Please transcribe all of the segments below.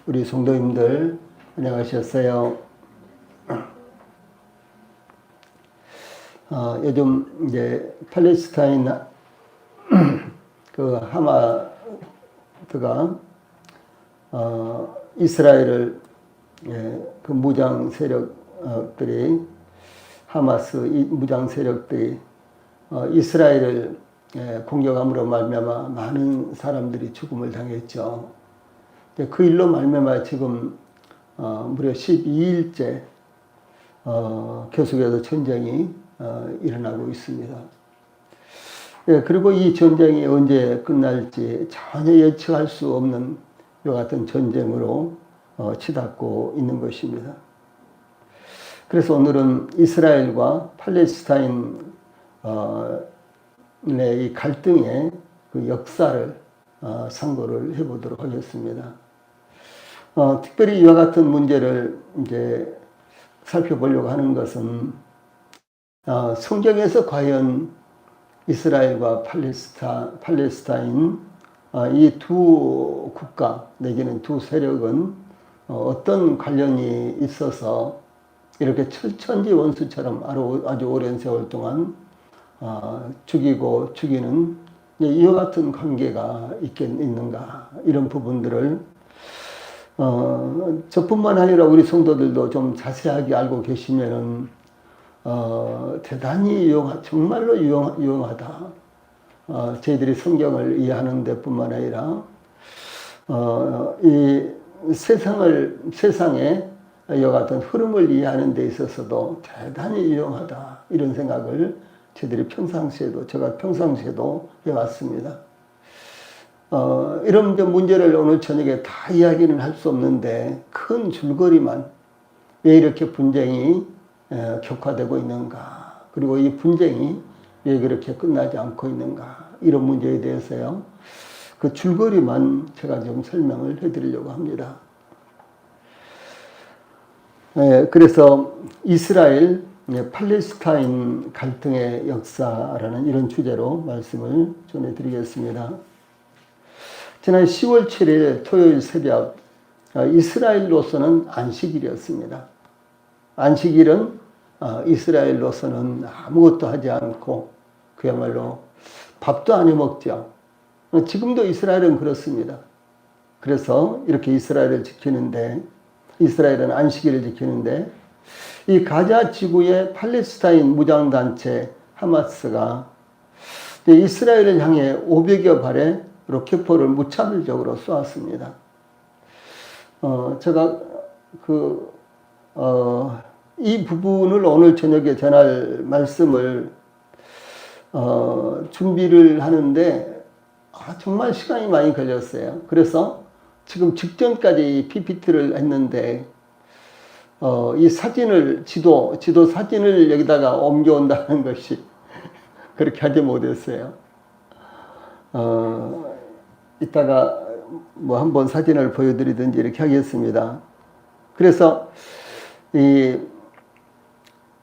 우리 성도님들 안녕하셨어요. 요즘 이제 팔레스타인 그 하마스가 이스라엘을 그 무장 세력들이 하마스 무장 세력들이 이스라엘을 공격함으로 말미암아 많은 사람들이 죽음을 당했죠. 그 일로 말미암아 지금 무려 12일째 계속해서 전쟁이 일어나고 있습니다. 그리고 이 전쟁이 언제 끝날지 전혀 예측할 수 없는 이와 같은 전쟁으로 치닫고 있는 것입니다. 그래서 오늘은 이스라엘과 팔레스타인의 이 갈등의 그 역사를 상고를 해보도록 하겠습니다. 특별히 이와 같은 문제를 이제 살펴보려고 하는 것은 성경에서 과연 이스라엘과 팔레스타인 이 두 국가 내지는 두 세력은 어떤 관련이 있어서 이렇게 철천지 원수처럼 아주 오랜 세월 동안 죽이고 죽이는 이와 같은 관계가 있는가, 이런 부분들을 저뿐만 아니라 우리 성도들도 좀 자세하게 알고 계시면은 대단히 정말로 유용하다. 저희들이 성경을 이해하는 데뿐만 아니라 이 세상의 이와 같은 흐름을 이해하는 데 있어서도 대단히 유용하다, 이런 생각을 저희들이 제가 평상시에도 해왔습니다. 이런 문제를 오늘 저녁에 다 이야기는 할 수 없는데 큰 줄거리만, 왜 이렇게 분쟁이 격화되고 있는가, 그리고 이 분쟁이 왜 그렇게 끝나지 않고 있는가, 이런 문제에 대해서요, 그 줄거리만 제가 좀 설명을 해드리려고 합니다. 그래서 이스라엘, 팔레스타인 갈등의 역사라는 이런 주제로 말씀을 전해드리겠습니다. 지난 10월 7일 토요일 새벽, 이스라엘로서는 안식일이었습니다. 안식일은 이스라엘로서는 아무것도 하지 않고 그야말로 밥도 안 해먹죠. 지금도 이스라엘은 그렇습니다. 그래서 이렇게 이스라엘은 안식일을 지키는데, 이 가자 지구의 팔레스타인 무장단체 하마스가 이스라엘을 향해 500여 발의 로켓포를 무차별적으로 쏘았습니다. 제가 이 부분을 오늘 저녁에 전할 말씀을 준비를 하는데 정말 시간이 많이 걸렸어요. 그래서 지금 직전까지 PPT를 했는데 이 사진을 지도 사진을 여기다가 옮겨온다는 것이 그렇게 하지 못했어요. 이따가 한번 사진을 보여드리든지 이렇게 하겠습니다. 그래서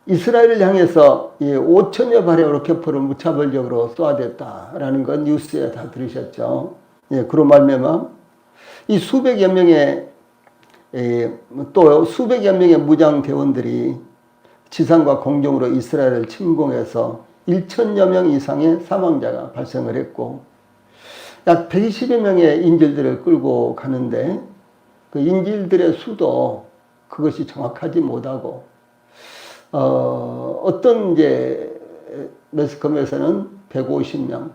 이스라엘을 향해서 5천여 발의 로켓포를 무차별적으로 쏘아댔다라는 건 뉴스에 다 들으셨죠. 그로 말미암아 이 수백여 명의 무장 대원들이 지상과 공중으로 이스라엘을 침공해서 1천여 명 이상의 사망자가 발생을 했고, 약 120여 명의 인질들을 끌고 가는데 그 인질들의 수도 그것이 정확하지 못하고, 어떤 매스컴에서는 150명,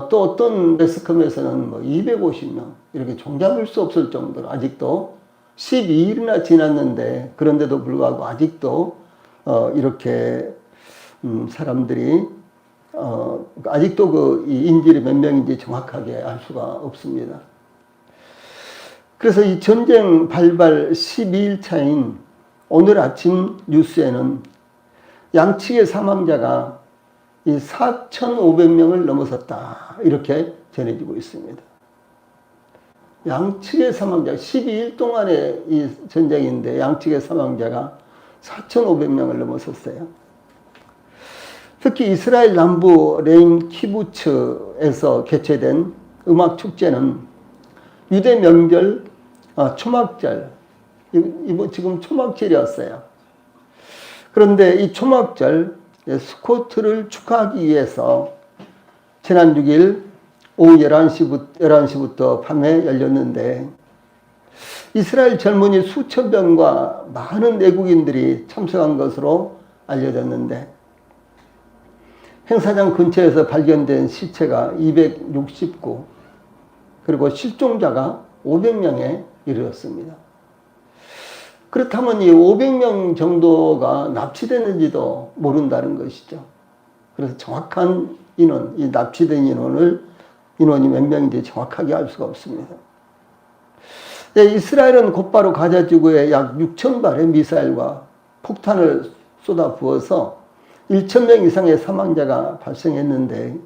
또 어떤 매스컴에서는 250명, 이렇게 종잡을 수 없을 정도로 아직도 12일이나 지났는데, 그런데도 불구하고 아직도 이렇게 사람들이 아직도 이 인질이 몇 명인지 정확하게 알 수가 없습니다. 그래서 이 전쟁 발발 12일 차인 오늘 아침 뉴스에는 양측의 사망자가 이 4,500명을 넘어섰다, 이렇게 전해지고 있습니다. 양측의 사망자, 12일 동안의 이 전쟁인데 양측의 사망자가 4,500명을 넘어섰어요. 특히 이스라엘 남부 레임 키부츠에서 개최된 음악 축제는 유대 명절 초막절, 지금 초막절이었어요. 그런데 이 초막절 수코트를 축하하기 위해서 지난 6일 오후 11시부터 밤에 열렸는데 이스라엘 젊은이 수천 명과 많은 외국인들이 참석한 것으로 알려졌는데 행사장 근처에서 발견된 시체가 269 그리고 실종자가 500명에 이르렀습니다. 그렇다면 이 500명 정도가 납치됐는지도 모른다는 것이죠. 그래서 정확한 인원, 이 납치된 인원이 몇 명인지 정확하게 알 수가 없습니다. 네, 이스라엘은 곧바로 가자 지구에 약 6천 발의 미사일과 폭탄을 쏟아부어서 1,000명 이상의 사망자가 발생했는데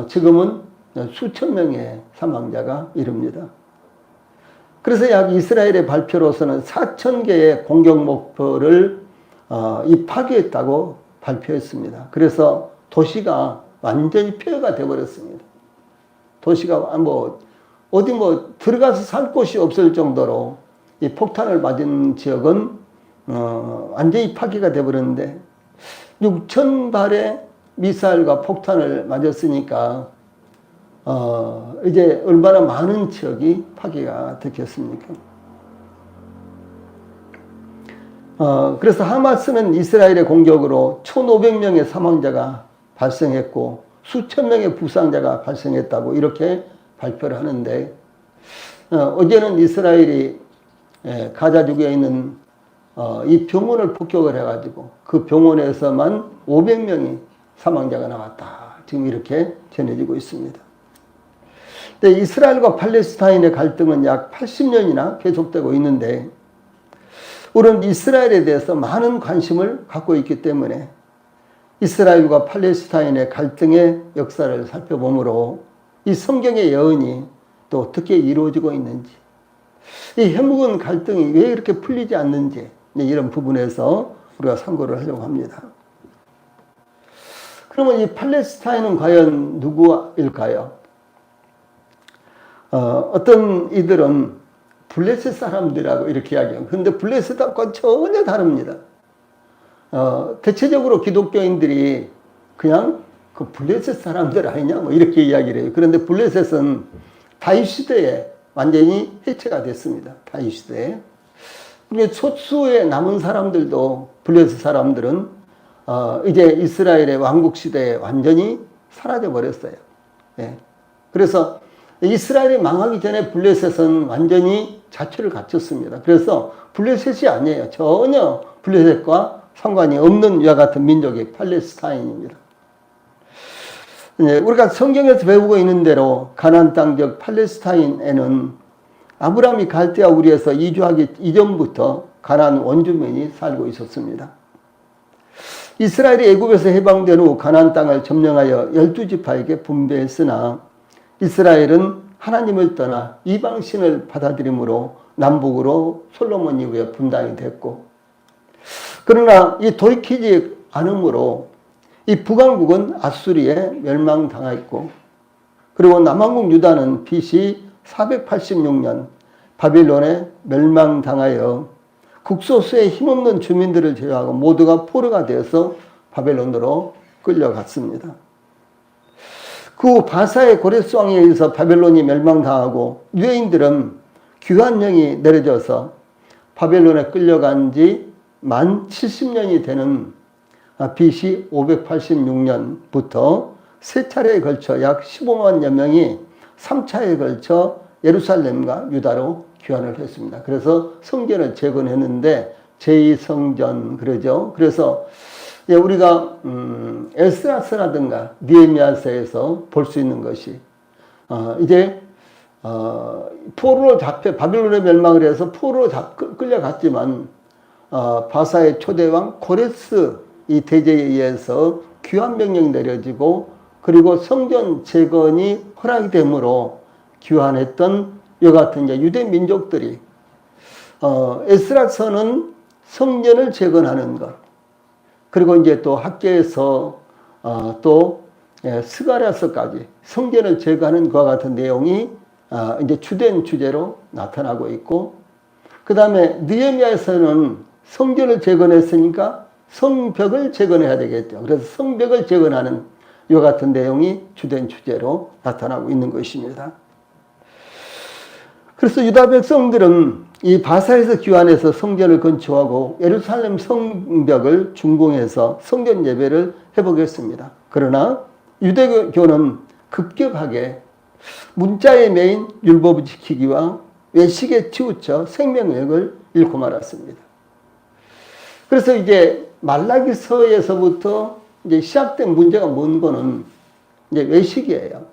지금은 수천 명의 사망자가 이릅니다. 그래서 약 이스라엘의 발표로서는 4,000개의 공격 목표를 파괴했다고 발표했습니다. 그래서 도시가 완전히 폐허가 되어버렸습니다. 도시가 어디 들어가서 살 곳이 없을 정도로 이 폭탄을 맞은 지역은 완전히 파괴가 되어버렸는데 6,000발의 미사일과 폭탄을 맞았으니까 이제 얼마나 많은 지역이 파괴가 됐겠습니까? 그래서 하마스는 이스라엘의 공격으로 1,500명의 사망자가 발생했고 수천 명의 부상자가 발생했다고 이렇게 발표를 하는데 어제는 이스라엘이 가자지구에 있는 이 병원을 폭격을 해가지고 그 병원에서만 500명이 사망자가 나왔다. 지금 이렇게 전해지고 있습니다. 근데 이스라엘과 팔레스타인의 갈등은 약 80년이나 계속되고 있는데 우리는 이스라엘에 대해서 많은 관심을 갖고 있기 때문에 이스라엘과 팔레스타인의 갈등의 역사를 살펴보므로 이 성경의 예언이 또 어떻게 이루어지고 있는지, 이 해묵은 갈등이 왜 이렇게 풀리지 않는지 이런 부분에서 우리가 참고를 하려고 합니다. 그러면 이 팔레스타인은 과연 누구일까요? 어떤 이들은 블레셋 사람들이라고 이렇게 이야기해요. 그런데 블레셋하고 전혀 다릅니다. 대체적으로 기독교인들이 그냥 그 블레셋 사람들 아니냐 이렇게 이야기를 해요. 그런데 블레셋은 다윗 시대에 완전히 해체가 됐습니다. 다윗 시대에. 근데 소수의 남은 사람들도 블레셋 사람들은 이제 이스라엘의 왕국 시대에 완전히 사라져 버렸어요. 예. 그래서 이스라엘이 망하기 전에 블레셋은 완전히 자취를 갖췄습니다. 그래서 블레셋이 아니에요. 전혀 블레셋과 상관이 없는 이와 같은 민족이 팔레스타인입니다. 우리가 성경에서 배우고 있는 대로 가나안 땅적 팔레스타인에는 아브라함이 갈대아 우리에서 이주하기 이전부터 가나안 원주민이 살고 있었습니다. 이스라엘이 애굽에서 해방된 후 가나안 땅을 점령하여 12지파에게 분배했으나 이스라엘은 하나님을 떠나 이방신을 받아들이므로 남북으로 솔로몬 이후에 분단이 됐고, 그러나 이 돌이키지 않으므로 이 북왕국은 아수리에 멸망당했고, 그리고 남왕국 유다는 BC 486년 바빌론에 멸망당하여 국소수에 힘없는 주민들을 제외하고 모두가 포로가 되어서 바벨론으로 끌려갔습니다. 그 후 바사의 고레스 왕에 의해서 바벨론이 멸망당하고 유대인들은 귀환령이 내려져서 바벨론에 끌려간 지 만 70년이 되는 BC 586년부터 세 차례에 걸쳐 약 15만여 명이 3차에 걸쳐 예루살렘과 유다로 귀환을 했습니다. 그래서 성전을 재건했는데 제2성전 그러죠. 그래서 우리가 에스라서라든가 느헤미야서에서 볼 수 있는 것이 이제 포로로 잡혀 바빌론에 멸망을 해서 포로로 끌려갔지만 바사의 초대왕 고레스 이 대제에 의해서 귀환 명령이 내려지고 그리고 성전 재건이 허락이 되므로 귀환했던 이와 같은 이제 유대 민족들이 에스라서는 성전을 재건하는 것, 그리고 이제 또 학계에서 또 스가랴서까지 성전을 재건하는 것과 같은 내용이 이제 주된 주제로 나타나고 있고, 그 다음에 느헤미야에서는 성전을 재건했으니까 성벽을 재건해야 되겠죠. 그래서 성벽을 재건하는 이와 같은 내용이 주된 주제로 나타나고 있는 것입니다. 그래서 유다 백성들은 이 바사에서 귀환해서 성전을 건축하고 예루살렘 성벽을 준공해서 성전 예배를 해보겠습니다. 그러나 유대교는 급격하게 문자에 매인 율법을 지키기와 외식에 치우쳐 생명력을 잃고 말았습니다. 그래서 이제 말라기서에서부터 이제 시작된 문제가 뭔 거는 이제 외식이에요.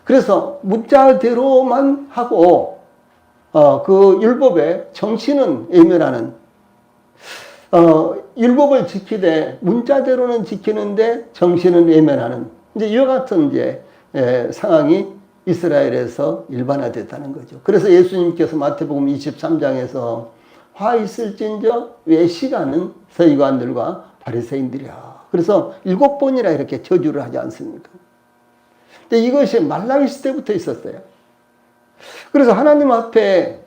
그래서 문자대로만 하고 그 율법의 정신은 외면하는, 율법을 지키되 문자대로는 지키는데 정신은 외면하는 이제 이와 같은 이제 상황이 이스라엘에서 일반화됐다는 거죠. 그래서 예수님께서 마태복음 23장에서 화 있을진저 외식하는 서기관들과 바리새인들이야. 그래서 7번이나 이렇게 저주를 하지 않습니까? 근데 이것이 말라기 시대부터 있었어요. 그래서 하나님 앞에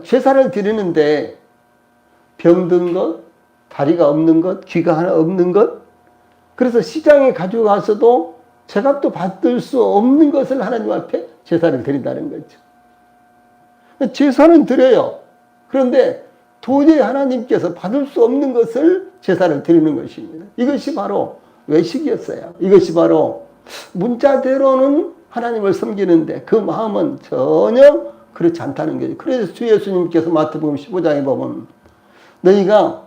제사를 드리는데 병든 것, 다리가 없는 것, 귀가 하나 없는 것, 그래서 시장에 가져가서도 제값도 받을 수 없는 것을 하나님 앞에 제사를 드린다는 거죠. 제사는 드려요. 그런데 도저히 하나님께서 받을 수 없는 것을 제사를 드리는 것입니다. 이것이 바로 외식이었어요. 이것이 바로 문자대로는 하나님을 섬기는데 그 마음은 전혀 그렇지 않다는 거죠. 그래서 주 예수님께서 마태복음 15장에 보면 너희가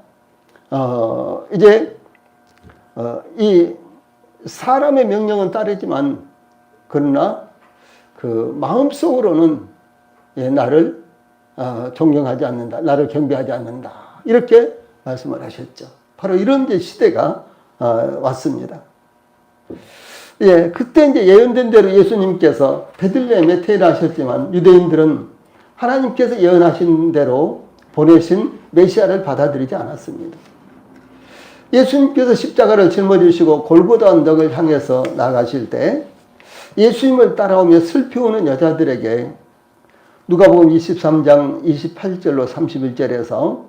이 사람의 명령은 따르지만 그러나 그 마음속으로는 나를 존경하지 않는다. 나를 경배하지 않는다. 이렇게 말씀을 하셨죠. 바로 이런 이제 시대가 왔습니다. 예, 그때 이제 예언된 대로 예수님께서 베들레헴에 태어나셨지만 유대인들은 하나님께서 예언하신 대로 보내신 메시아를 받아들이지 않았습니다. 예수님께서 십자가를 짊어지시고 골고다 언덕을 향해서 나가실 때 예수님을 따라오며 슬피우는 여자들에게 누가복음 23장 28절로 31절에서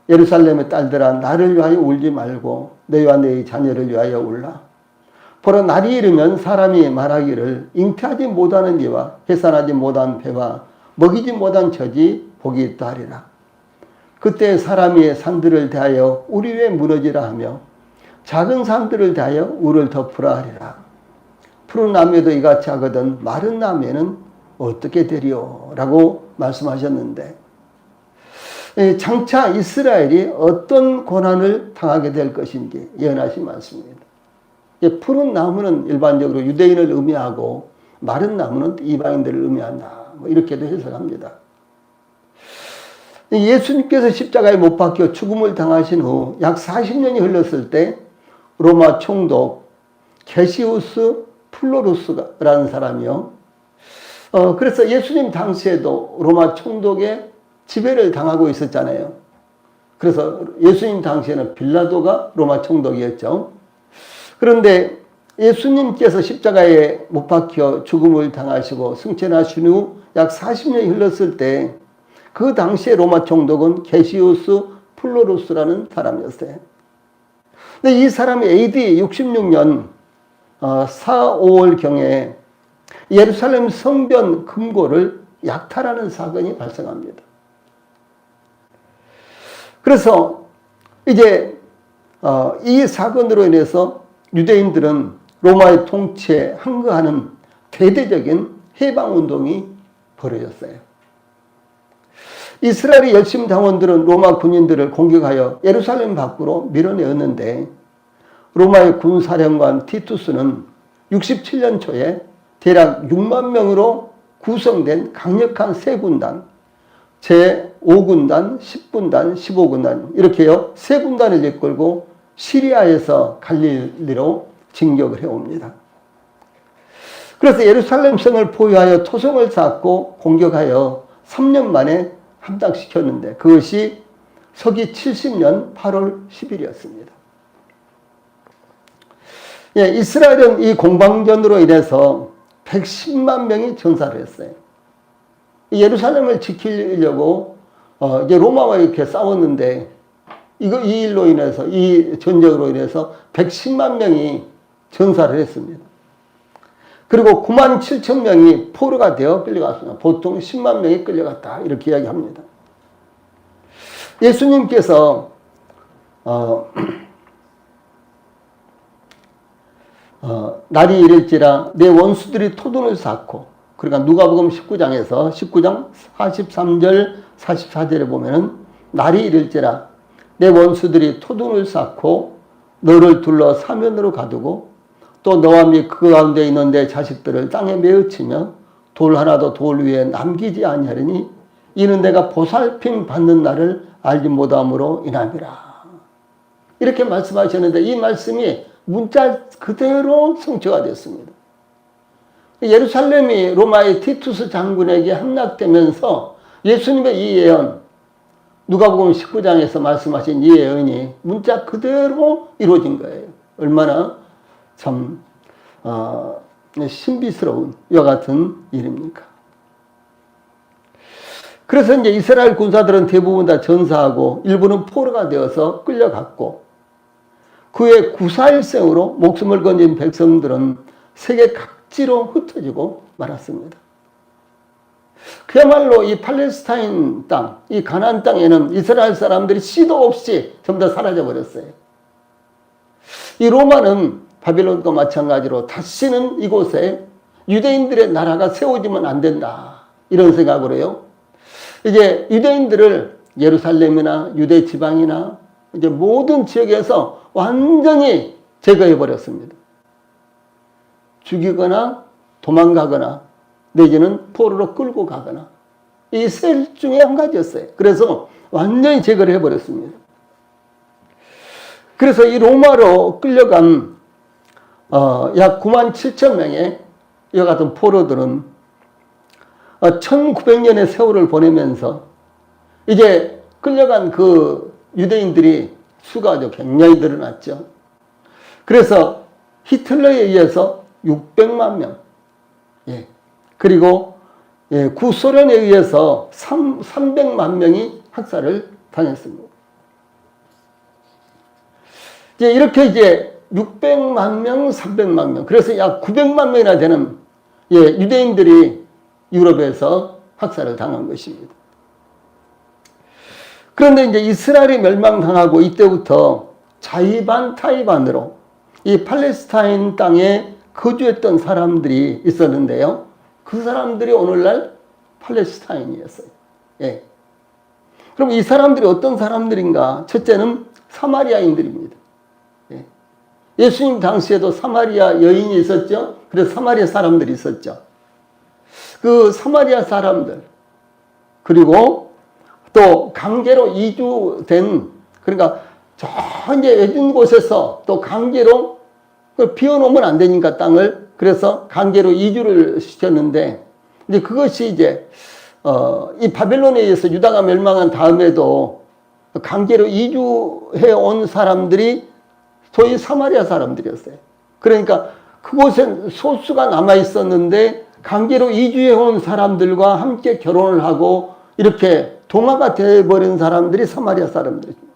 예루살렘의 딸들아 나를 위하여 울지 말고 너희와 너희 자녀를 위하여 울라. 보라 날이 이르면 사람이 말하기를 잉태하지 못하는 이와 해산하지 못한 배와 먹이지 못한 젖이 복이 있다 하리라. 그때 사람이 산들을 대하여 우리 위에 무너지라 하며 작은 산들을 대하여 우를 덮으라 하리라. 푸른 나무에도 이같이 하거든 마른 나무에는 어떻게 되리요? 라고 말씀하셨는데 장차 이스라엘이 어떤 고난을 당하게 될 것인지 예언하신 말씀입니다. 푸른 나무는 일반적으로 유대인을 의미하고 마른 나무는 이방인들을 의미한다. 이렇게도 해석합니다. 예수님께서 십자가에 못 박혀 죽음을 당하신 후 약 40년이 흘렀을 때 로마 총독 게시우스 플로루스라는 사람이요. 그래서 예수님 당시에도 로마 총독의 지배를 당하고 있었잖아요. 그래서 예수님 당시에는 빌라도가 로마 총독이었죠. 그런데 예수님께서 십자가에 못 박혀 죽음을 당하시고 승천하신 후 약 40년이 흘렀을 때 그 당시에 로마 총독은 게시우스 플로루스라는 사람이었어요. 근데 이 사람이 AD 66년 4, 5월경에 예루살렘 성전 금고를 약탈하는 사건이 발생합니다. 그래서 이제 이 사건으로 인해서 유대인들은 로마의 통치에 항거하는 대대적인 해방운동이 벌어졌어요. 이스라엘의 열심 당원들은 로마 군인들을 공격하여 예루살렘 밖으로 밀어내었는데 로마의 군사령관 티투스는 67년 초에 대략 6만 명으로 구성된 강력한 세 군단, 제5군단, 10군단, 15군단 이렇게요 세 군단을 이끌고 시리아에서 갈릴리로 진격을 해옵니다. 그래서 예루살렘 성을 포위하여 토성을 쌓고 공격하여 3년 만에 함락시켰는데 그것이 서기 70년 8월 10일이었습니다. 예, 이스라엘은 이 공방전으로 인해서 110만 명이 전사를 했어요. 예루살렘을 지키려고 이제 로마와 이렇게 싸웠는데 이 일로 인해서, 이 전쟁으로 인해서 110만 명이 전사를 했습니다. 그리고 9만 7천 명이 포로가 되어 끌려갔습니다. 보통 10만 명이 끌려갔다 이렇게 이야기합니다. 예수님께서 날이 이를지라 내 원수들이 토둔을 쌓고, 그러니까 누가복음 19장 43절 44절에 보면은 날이 이를지라 내 원수들이 토둔을 쌓고 너를 둘러 사면으로 가두고 또 너와 및 그 가운데 있는 내 자식들을 땅에 메어치며 돌 하나도 돌 위에 남기지 아니하리니 이는 내가 보살핌 받는 날을 알지 못함으로 인함이라. 이렇게 말씀하셨는데 이 말씀이 문자 그대로 성취가 됐습니다. 예루살렘이 로마의 티투스 장군에게 함락되면서 예수님의 이 예언, 누가복음 19장에서 말씀하신 이 예언이 문자 그대로 이루어진 거예요. 얼마나 참 신비스러운 이와 같은 일입니까? 그래서 이제 이스라엘 군사들은 대부분 다 전사하고 일부는 포로가 되어서 끌려갔고, 그의 구사일생으로 목숨을 건진 백성들은 세계 각지로 흩어지고 말았습니다. 그야말로 이 팔레스타인 땅, 이 가나안 땅에는 이스라엘 사람들이 씨도 없이 전부 다 사라져 버렸어요. 이 로마는 바빌론과 마찬가지로 다시는 이곳에 유대인들의 나라가 세워지면 안 된다, 이런 생각으로요. 이제 유대인들을 예루살렘이나 유대 지방이나 이제 모든 지역에서 완전히 제거해 버렸습니다. 죽이거나 도망가거나 내지는 포로로 끌고 가거나, 이 셋 중에 한 가지였어요. 그래서 완전히 제거를 해 버렸습니다. 그래서 이 로마로 끌려간 약 9만 7천 명의 이와 같은 포로들은 1900년의 세월을 보내면서 이제 끌려간 그 유대인들이 수가 굉장히 늘어났죠. 그래서 히틀러에 의해서 600만 명, 그리고 구소련에 의해서 300만 명이 학살을 당했습니다. 이렇게 이제 600만 명, 300만 명, 그래서 약 900만 명이나 되는 유대인들이 유럽에서 학살을 당한 것입니다. 그런데 이제 이스라엘이 멸망당하고 이때부터 자의반 타의반으로 이 팔레스타인 땅에 거주했던 사람들이 있었는데요. 그 사람들이 오늘날 팔레스타인이었어요. 그럼 이 사람들이 어떤 사람들인가? 첫째는 사마리아인들입니다. 예수님 당시에도 사마리아 여인이 있었죠. 그래서 사마리아 사람들이 있었죠. 그 사마리아 사람들, 그리고 또 강제로 이주된, 그러니까 저 이제 외진 곳에서 또 강제로 비워놓으면 안 되니까 땅을, 그래서 강제로 이주를 시켰는데, 이제 그것이 이제 이 바벨론에 의해서 유다가 멸망한 다음에도 강제로 이주해 온 사람들이 소위 사마리아 사람들이었어요. 그러니까 그곳에 소수가 남아 있었는데 강제로 이주해 온 사람들과 함께 결혼을 하고 이렇게 동화가 되어버린 사람들이 사마리아 사람들입니다.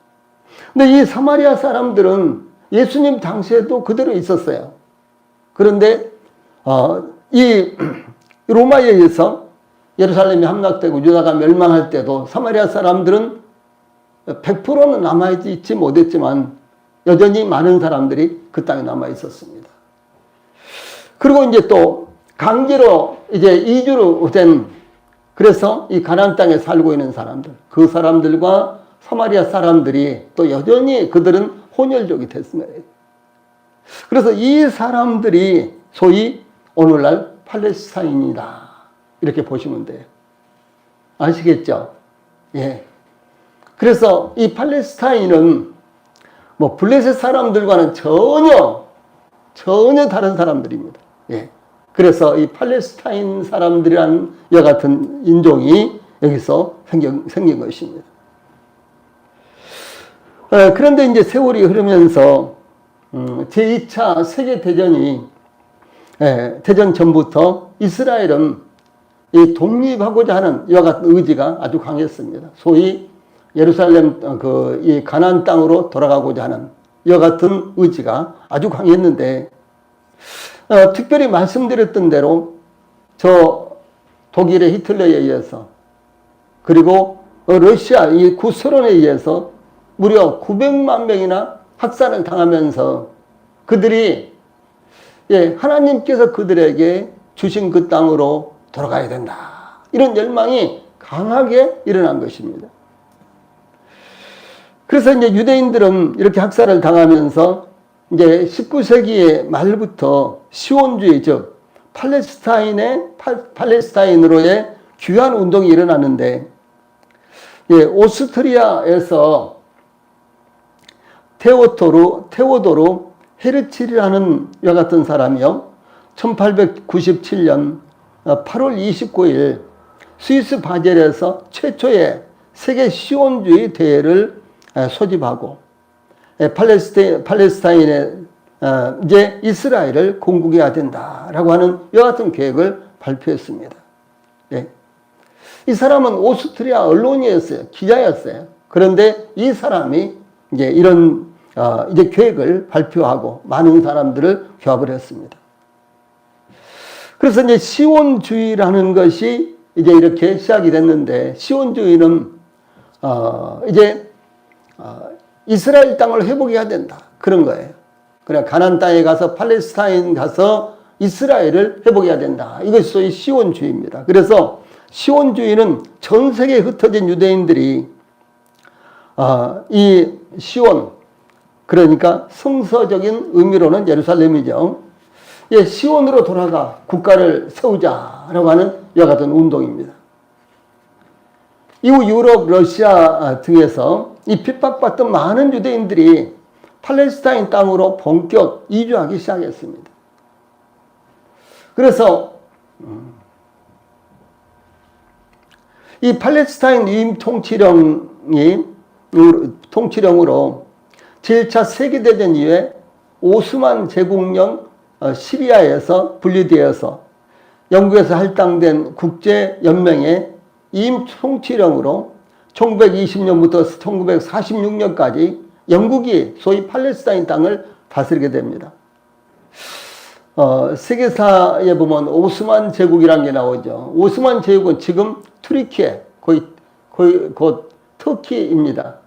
근데 이 사마리아 사람들은 예수님 당시에도 그대로 있었어요. 그런데 이 로마에 의해서 예루살렘이 함락되고 유다가 멸망할 때도 사마리아 사람들은 100%는 남아있지 못했지만 여전히 많은 사람들이 그 땅에 남아 있었습니다. 그리고 이제 또 강제로 이제 이주로 된, 그래서 이 가나안 땅에 살고 있는 사람들, 그 사람들과 사마리아 사람들이 또 여전히 그들은 혼혈족이 됐습니다. 그래서 이 사람들이 소위 오늘날 팔레스타인이다, 이렇게 보시면 돼요. 아시겠죠? 그래서 이 팔레스타인은 뭐 블레셋 사람들과는 전혀 다른 사람들입니다. 그래서 이 팔레스타인 사람들이란 이와 같은 인종이 여기서 생긴 것입니다. 그런데 이제 세월이 흐르면서 제2차 세계대전이 대전 전부터 이스라엘은 이 독립하고자 하는 이와 같은 의지가 아주 강했습니다. 소위 예루살렘 이 가나안 땅으로 돌아가고자 하는 이와 같은 의지가 아주 강했는데 특별히 말씀드렸던 대로 저 독일의 히틀러에 의해서 그리고 러시아 이 구소련에 의해서 무려 900만 명이나 학살을 당하면서 그들이 하나님께서 그들에게 주신 그 땅으로 돌아가야 된다. 이런 열망이 강하게 일어난 것입니다. 그래서 이제 유대인들은 이렇게 학살을 당하면서 이제 19세기의 말부터 시온주의, 즉 팔레스타인으로의 귀환 운동이 일어나는데, 오스트리아에서 테오도르 헤르칠이라는 이와 같은 사람이요, 1897년 8월 29일 스위스 바젤에서 최초의 세계 시온주의 대회를 소집하고 팔레스타인에 이제 이스라엘을 공국해야 된다라고 하는 이와 같은 계획을 발표했습니다. 이 사람은 오스트리아 언론이었어요. 기자였어요. 그런데 이 사람이 이제 이런 이제 계획을 발표하고 많은 사람들을 교합을 했습니다. 그래서 이제 시온주의라는 것이 이제 이렇게 시작이 됐는데, 시온주의는 이제 이스라엘 땅을 회복해야 된다, 그런 거예요. 그래, 가나안 땅에 가서 팔레스타인 가서 이스라엘을 회복해야 된다. 이것이 소위 시온주의입니다. 그래서 시온주의는 전 세계에 흩어진 유대인들이 이 시온, 그러니까 성서적인 의미로는 예루살렘이죠. 시온으로 돌아가 국가를 세우자라고 하는 이와 같은 운동입니다. 이후 유럽, 러시아 등에서 이 핍박받던 많은 유대인들이 팔레스타인 땅으로 본격 이주하기 시작했습니다. 그래서 이 팔레스타인 위임 통치령으로 제1차 세계대전 이후에 오스만 제국령 시리아에서 분리되어서 영국에서 할당된 국제연맹의 위임 통치령으로 1920년부터 1946년까지 영국이 소위 팔레스타인 땅을 다스리게 됩니다. 세계사에 보면 오스만 제국이라는 게 나오죠. 오스만 제국은 지금 투르키에 거의 곧 터키입니다.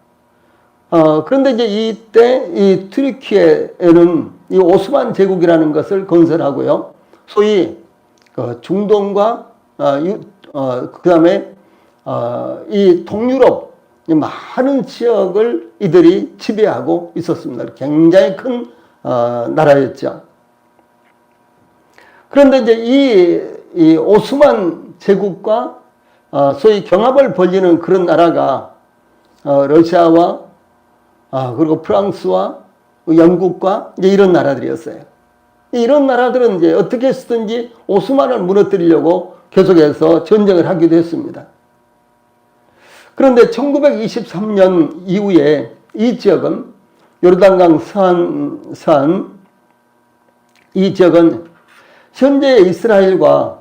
그런데 이제 이때 이 투르키에는 이 오스만 제국이라는 것을 건설하고요. 소위 중동과 그 다음에 이 동유럽 많은 지역을 이들이 지배하고 있었습니다. 굉장히 큰 나라였죠. 그런데 이제 이 오스만 제국과 소위 경합을 벌이는 그런 나라가 러시아와 그리고 프랑스와 영국과 이제 이런 나라들이었어요. 이런 나라들은 이제 어떻게 해서든지 오스만을 무너뜨리려고 계속해서 전쟁을 하기도 했습니다. 그런데 1923년 이후에 이 지역은 요르단강 서안 이 지역은 현재 이스라엘과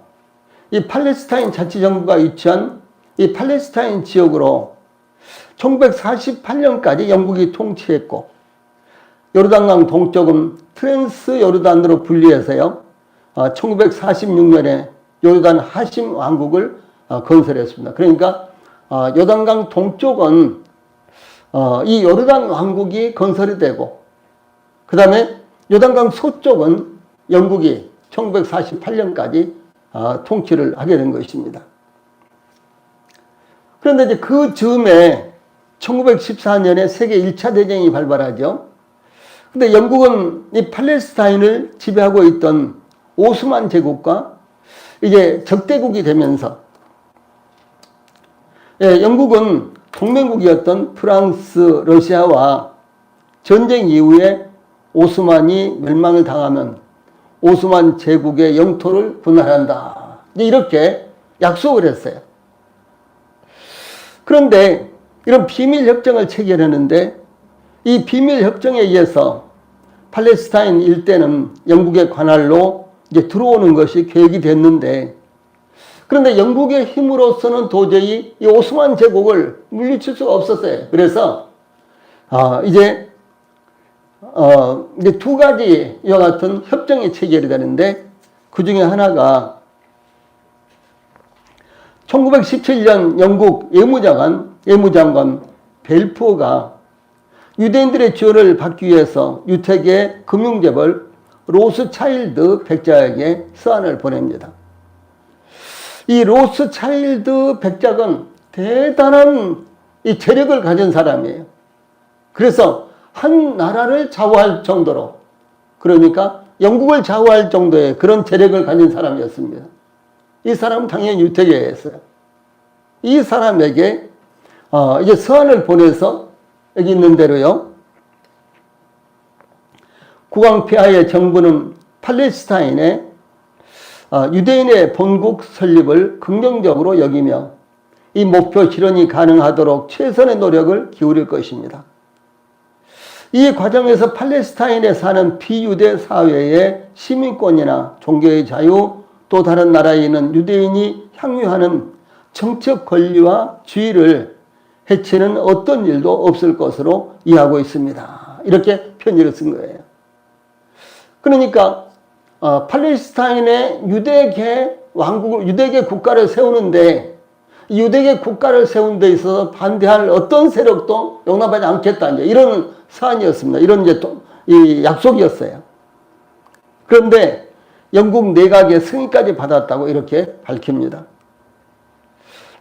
이 팔레스타인 자치정부가 위치한 이 팔레스타인 지역으로 1948년까지 영국이 통치했고, 요르단강 동쪽은 트랜스 요르단으로 분리해서요, 1946년에 요르단 하심 왕국을 건설했습니다. 그러니까 요르단강 동쪽은 이 요르단 왕국이 건설이 되고, 그 다음에 요르단강 서쪽은 영국이 1948년까지 통치를 하게 된 것입니다. 그런데 이제 그 즈음에 1914년에 세계 1차 대전이 발발하죠. 근데 영국은 이 팔레스타인을 지배하고 있던 오스만 제국과 이제 적대국이 되면서, 영국은 동맹국이었던 프랑스, 러시아와 전쟁 이후에 오스만이 멸망을 당하면 오스만 제국의 영토를 분할한다, 이렇게 약속을 했어요. 그런데 이런 비밀협정을 체결했는데, 이 비밀협정에 의해서 팔레스타인 일대는 영국의 관할로 이제 들어오는 것이 계획이 됐는데, 그런데 영국의 힘으로서는 도저히 이 오스만 제국을 물리칠 수가 없었어요. 그래서 이제 두 가지 이와 같은 협정이 체결이 되는데, 그 중에 하나가 1917년 영국 예무장관 벨푸어가 유대인들의 지원을 받기 위해서 유태계 금융재벌 로스차일드 백작에게 서한을 보냅니다. 이 로스차일드 백작은 대단한 이 재력을 가진 사람이에요. 그래서 한 나라를 좌우할 정도로, 그러니까 영국을 좌우할 정도의 그런 재력을 가진 사람이었습니다. 이 사람은 당연히 유태계였어요. 이 사람에게 이제 서한을 보내서 여기 있는 대로요, 국왕 폐하의 정부는 팔레스타인의 유대인의 본국 설립을 긍정적으로 여기며 이 목표 실현이 가능하도록 최선의 노력을 기울일 것입니다. 이 과정에서 팔레스타인에 사는 비유대 사회의 시민권이나 종교의 자유, 또 다른 나라에 있는 유대인이 향유하는 정책 권리와 지위를 해치는 어떤 일도 없을 것으로 이해하고 있습니다. 이렇게 편지를 쓴 거예요. 그러니까 팔레스타인의 유대계 왕국을, 유대계 국가를 세우는데, 유대계 국가를 세운 데 있어서 반대할 어떤 세력도 용납하지 않겠다, 이제 이런 사안이었습니다. 이런 이제 이 약속이었어요. 그런데 영국 내각의 승인까지 받았다고 이렇게 밝힙니다.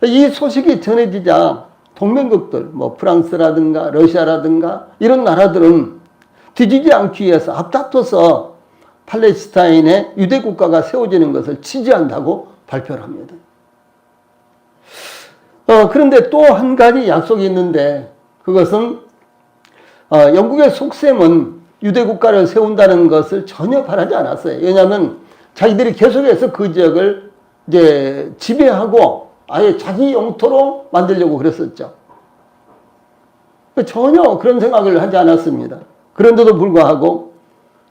이 소식이 전해지자 동맹국들, 뭐 프랑스라든가 러시아라든가 이런 나라들은 뒤지지 않기 위해서 앞다퉈서 팔레스타인의 유대 국가가 세워지는 것을 지지한다고 발표를 합니다. 그런데 또 한 가지 약속이 있는데, 그것은 영국의 속셈은 유대 국가를 세운다는 것을 전혀 바라지 않았어요. 왜냐하면 자기들이 계속해서 그 지역을 이제 지배하고 아예 자기 영토로 만들려고 그랬었죠. 전혀 그런 생각을 하지 않았습니다. 그런데도 불구하고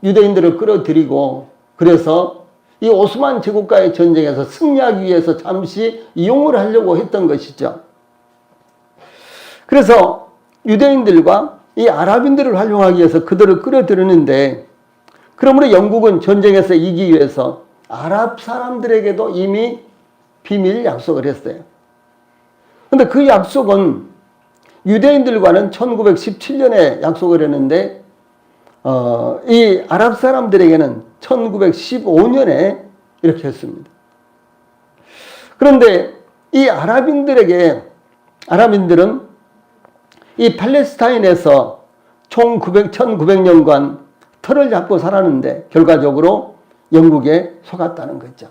유대인들을 끌어들이고, 그래서 이 오스만 제국과의 전쟁에서 승리하기 위해서 잠시 이용을 하려고 했던 것이죠. 그래서 유대인들과 이 아랍인들을 활용하기 위해서 그들을 끌어들이는데, 그러므로 영국은 전쟁에서 이기기 위해서 아랍 사람들에게도 이미 비밀 약속을 했어요. 그런데 그 약속은 유대인들과는 1917년에 약속을 했는데, 이 아랍 사람들에게는 1915년에 이렇게 했습니다. 그런데 이 아랍인들은 이 팔레스타인에서 총 1900년간 털을 잡고 살았는데 결과적으로 영국에 속았다는 거죠.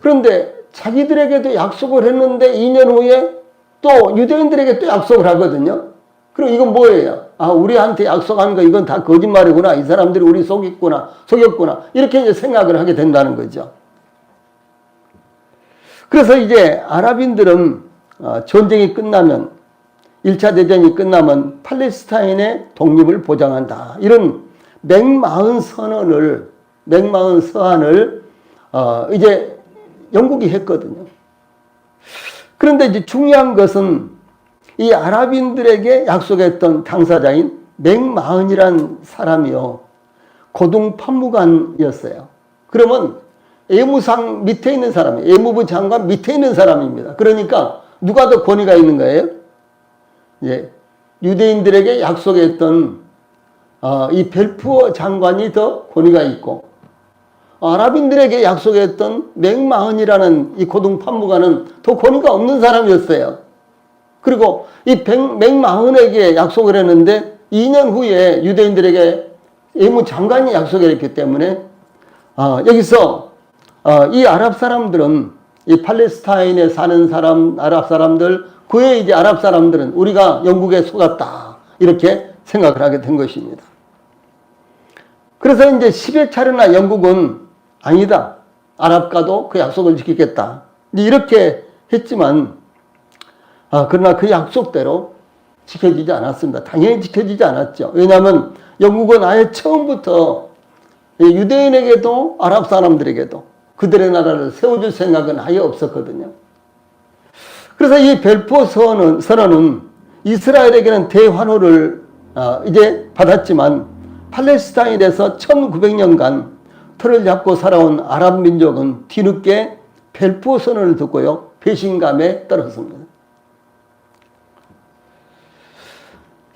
그런데 자기들에게도 약속을 했는데 2년 후에 또 유대인들에게 또 약속을 하거든요. 그럼 이건 뭐예요? 우리한테 약속한 거 이건 다 거짓말이구나. 이 사람들이 우리 속였구나. 이렇게 이제 생각을 하게 된다는 거죠. 그래서 이제 아랍인들은 전쟁이 끝나면, 1차 대전이 끝나면 팔레스타인의 독립을 보장한다, 이런 맹마흔 서한을 이제 영국이 했거든요. 그런데 이제 중요한 것은 이 아랍인들에게 약속했던 당사자인 맥마흔이란 사람이요, 고등 판무관이었어요. 그러면 예무상 밑에 있는 사람이에요. 예무부 장관 밑에 있는 사람입니다. 그러니까 누가 더 권위가 있는 거예요? 예, 유대인들에게 약속했던 이 벨푸어 장관이 더 권위가 있고, 아랍인들에게 약속했던 맥마흔이라는 이 고등 판무관은 더 권위가 없는 사람이었어요. 그리고 이 맥마흔에게 약속을 했는데 2년 후에 유대인들에게 예무장관이 약속을 했기 때문에 여기서 이 아랍 사람들은, 이 팔레스타인에 사는 아랍 사람들, 그의 이제 아랍 사람들은 우리가 영국에 속았다, 이렇게 생각을 하게 된 것입니다. 그래서 이제 10여 차례나 영국은 아니다, 아랍과도 그 약속을 지키겠다, 이렇게 했지만, 그러나 그 약속대로 지켜지지 않았습니다. 당연히 지켜지지 않았죠. 왜냐하면 영국은 아예 처음부터 유대인에게도 아랍 사람들에게도 그들의 나라를 세워줄 생각은 아예 없었거든요. 그래서 이 벨포어 선언은 이스라엘에게는 대환호를 이제 받았지만 팔레스타인에서 1900년간 틀을 잡고 살아온 아랍 민족은 뒤늦게 벨포어 선언을 듣고요, 배신감에 떨었습니다.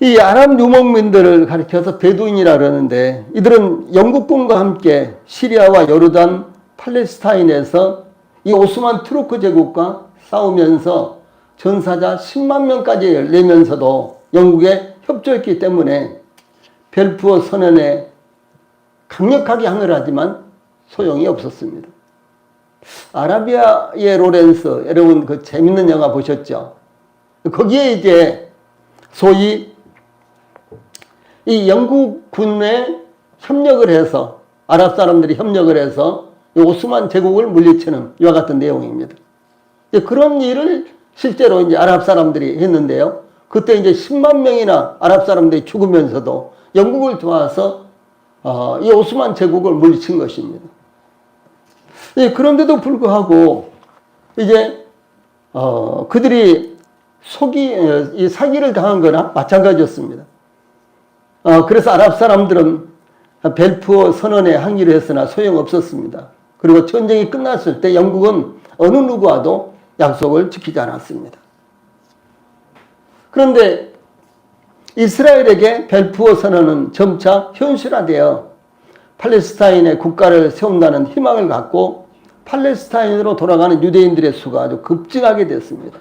이 아랍 유목민들을 가리켜서 베두인이라 그러는데, 이들은 영국군과 함께 시리아와 요르단, 팔레스타인에서 이 오스만 투르크 제국과 싸우면서 전사자 10만 명까지 내면서도 영국에 협조했기 때문에 벨푸어 선언에 강력하게 항의를 하지만 소용이 없었습니다. 아라비아의 로렌스, 여러분 그 재밌는 영화 보셨죠? 거기에 이제 소위 이 영국군에 협력을 해서, 아랍 사람들이 협력을 해서 오스만 제국을 물리치는 이와 같은 내용입니다. 그런 일을 실제로 이제 아랍 사람들이 했는데요. 그때 이제 10만 명이나 아랍 사람들이 죽으면서도 영국을 도와서 이 오스만 제국을 물리친 것입니다. 그런데도 불구하고 이제 그들이 이 사기를 당한 거나 마찬가지였습니다. 그래서 아랍 사람들은 벨푸어 선언에 항의를 했으나 소용없었습니다. 그리고 전쟁이 끝났을 때 영국은 어느 누구와도 약속을 지키지 않았습니다. 그런데 이스라엘에게 벨푸어 선언은 점차 현실화되어 팔레스타인의 국가를 세운다는 희망을 갖고 팔레스타인으로 돌아가는 유대인들의 수가 아주 급증하게 됐습니다.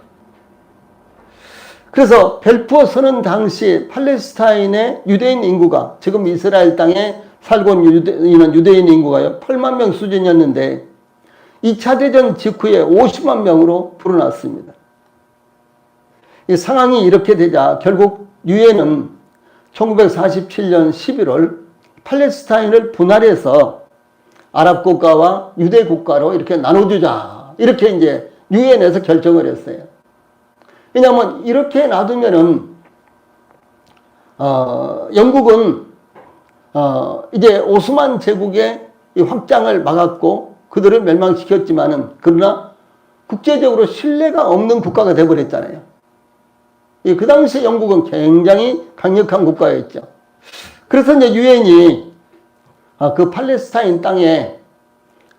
그래서 벨푸어 선언 당시 팔레스타인의 유대인 인구가, 지금 이스라엘 땅에 살고 있는 유대인 인구가 8만 명 수준이었는데 2차 대전 직후에 50만 명으로 불어났습니다. 이 상황이 이렇게 되자 결국 유엔은 1947년 11월 팔레스타인을 분할해서 아랍 국가와 유대 국가로 이렇게 나눠주자, 이렇게 이제 유엔에서 결정을 했어요. 왜냐하면 이렇게 놔두면은 영국은 이제 오스만 제국의 이 확장을 막았고 그들을 멸망시켰지만은, 그러나 국제적으로 신뢰가 없는 국가가 되어버렸잖아요. 그 당시 영국은 굉장히 강력한 국가였죠. 그래서 이제 유엔이 그 팔레스타인 땅에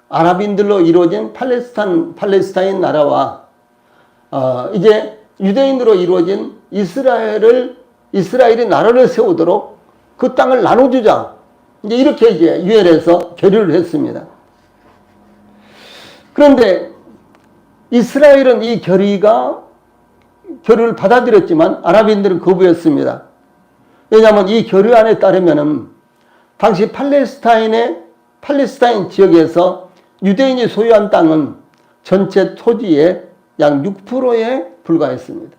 아랍인들로 이루어진 팔레스타인 나라와 이제 유대인으로 이루어진 이스라엘이 나라를 세우도록 그 땅을 나눠주자, 이제 이렇게 이제 유엔에서 결의를 했습니다. 그런데 이스라엘은 이 결의를 받아들였지만 아랍인들은 거부했습니다. 왜냐하면 이 결의안에 따르면은 당시 팔레스타인 지역에서 유대인이 소유한 땅은 전체 토지의 약 6%에 불과했습니다.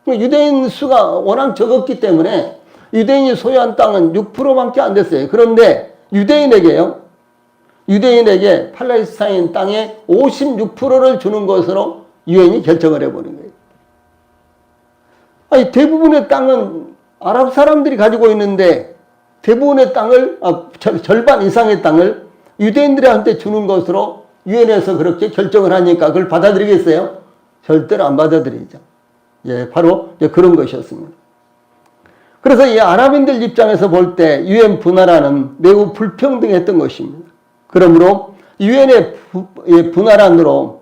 유대인 수가 워낙 적었기 때문에 유대인이 소유한 땅은 6%밖에 안 됐어요. 그런데 유대인에게 팔레스타인 땅의 56%를 주는 것으로 유엔이 결정을 해버린 거예요. 아니, 대부분의 땅은 아랍 사람들이 가지고 있는데 대부분의 땅을, 절반 이상의 땅을 유대인들한테 주는 것으로 유엔에서 그렇게 결정을 하니까 그걸 받아들이겠어요? 절대로 안 받아들이죠. 바로 그런 것이었습니다. 그래서 이 아랍인들 입장에서 볼 때 유엔 분할안은 매우 불평등했던 것입니다. 그러므로 유엔의 분할안으로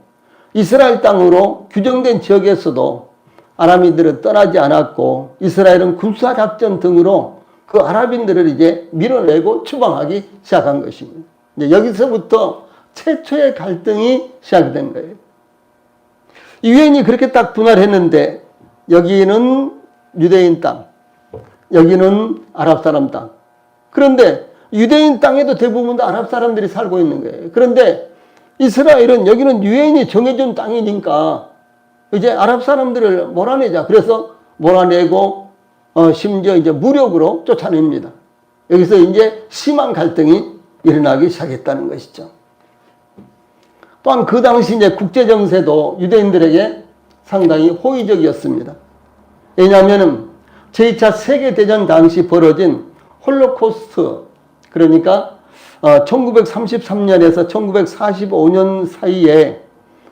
이스라엘 땅으로 규정된 지역에서도 아랍인들은 떠나지 않았고 이스라엘은 군사작전 등으로 그 아랍인들을 이제 밀어내고 추방하기 시작한 것입니다. 이제 여기서부터 최초의 갈등이 시작된 거예요. 유엔이 그렇게 딱 분할했는데 여기는 유대인 땅, 여기는 아랍 사람 땅. 그런데 유대인 땅에도 대부분 다 아랍 사람들이 살고 있는 거예요. 그런데 이스라엘은 여기는 유엔이 정해준 땅이니까 이제 아랍 사람들을 몰아내자. 그래서 몰아내고 심지어 이제 무력으로 쫓아냅니다. 여기서 이제 심한 갈등이 일어나기 시작했다는 것이죠. 또한 그 당시 이제 국제 정세도 유대인들에게 상당히 호의적이었습니다. 왜냐하면은 제2차 세계대전 당시 벌어진 홀로코스트, 그러니까 1933년에서 1945년 사이에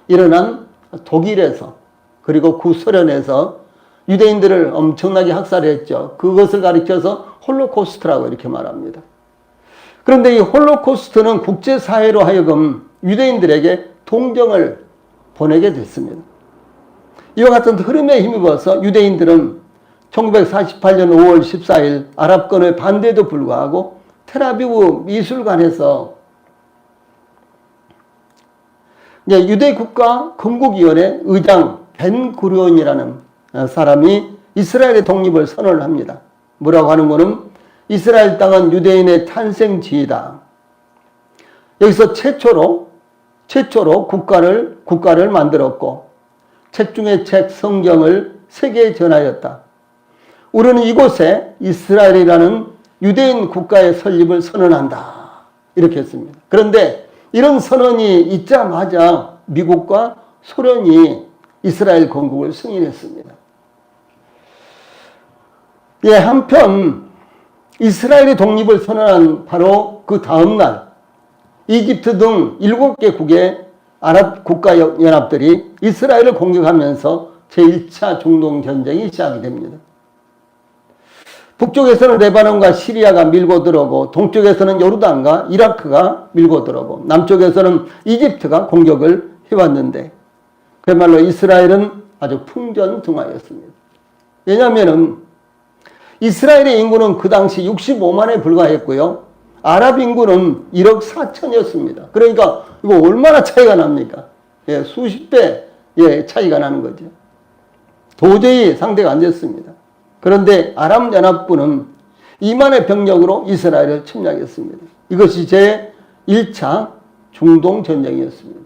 일어난 독일에서 그리고 구소련에서 유대인들을 엄청나게 학살했죠. 그것을 가리켜서 홀로코스트라고 이렇게 말합니다. 그런데 이 홀로코스트는 국제사회로 하여금 유대인들에게 동정을 보내게 됐습니다. 이와 같은 흐름에 힘입어서 유대인들은 1948년 5월 14일 아랍권의 반대에도 불구하고 텔아비브 미술관에서 유대국가 건국위원회 의장 벤 구리온이라는 사람이 이스라엘의 독립을 선언을 합니다. 뭐라고 하는 거는 이스라엘 땅은 유대인의 탄생지이다. 여기서 최초로 국가를 만들었고 책 중에 책 성경을 세계에 전하였다. 우리는 이곳에 이스라엘이라는 유대인 국가의 설립을 선언한다. 이렇게 했습니다. 그런데 이런 선언이 있자마자 미국과 소련이 이스라엘 건국을 승인했습니다. 한편 이스라엘의 독립을 선언한 바로 그 다음 날 이집트 등 7개국의 아랍 국가연합들이 이스라엘을 공격하면서 제1차 중동전쟁이 시작이 됩니다. 북쪽에서는 레바논과 시리아가 밀고 들어오고 동쪽에서는 요르단과 이라크가 밀고 들어오고 남쪽에서는 이집트가 공격을 해왔는데 그야말로 이스라엘은 아주 풍전등화였습니다. 왜냐하면 이스라엘의 인구는 그 당시 65만에 불과했고요. 아랍 인구는 1억 4천이었습니다. 그러니까 이거 얼마나 차이가 납니까? 수십 배 차이가 나는 거죠. 도저히 상대가 안 됐습니다. 그런데 아랍연합군은 2만의 병력으로 이스라엘을 침략했습니다. 이것이 제1차 중동전쟁이었습니다.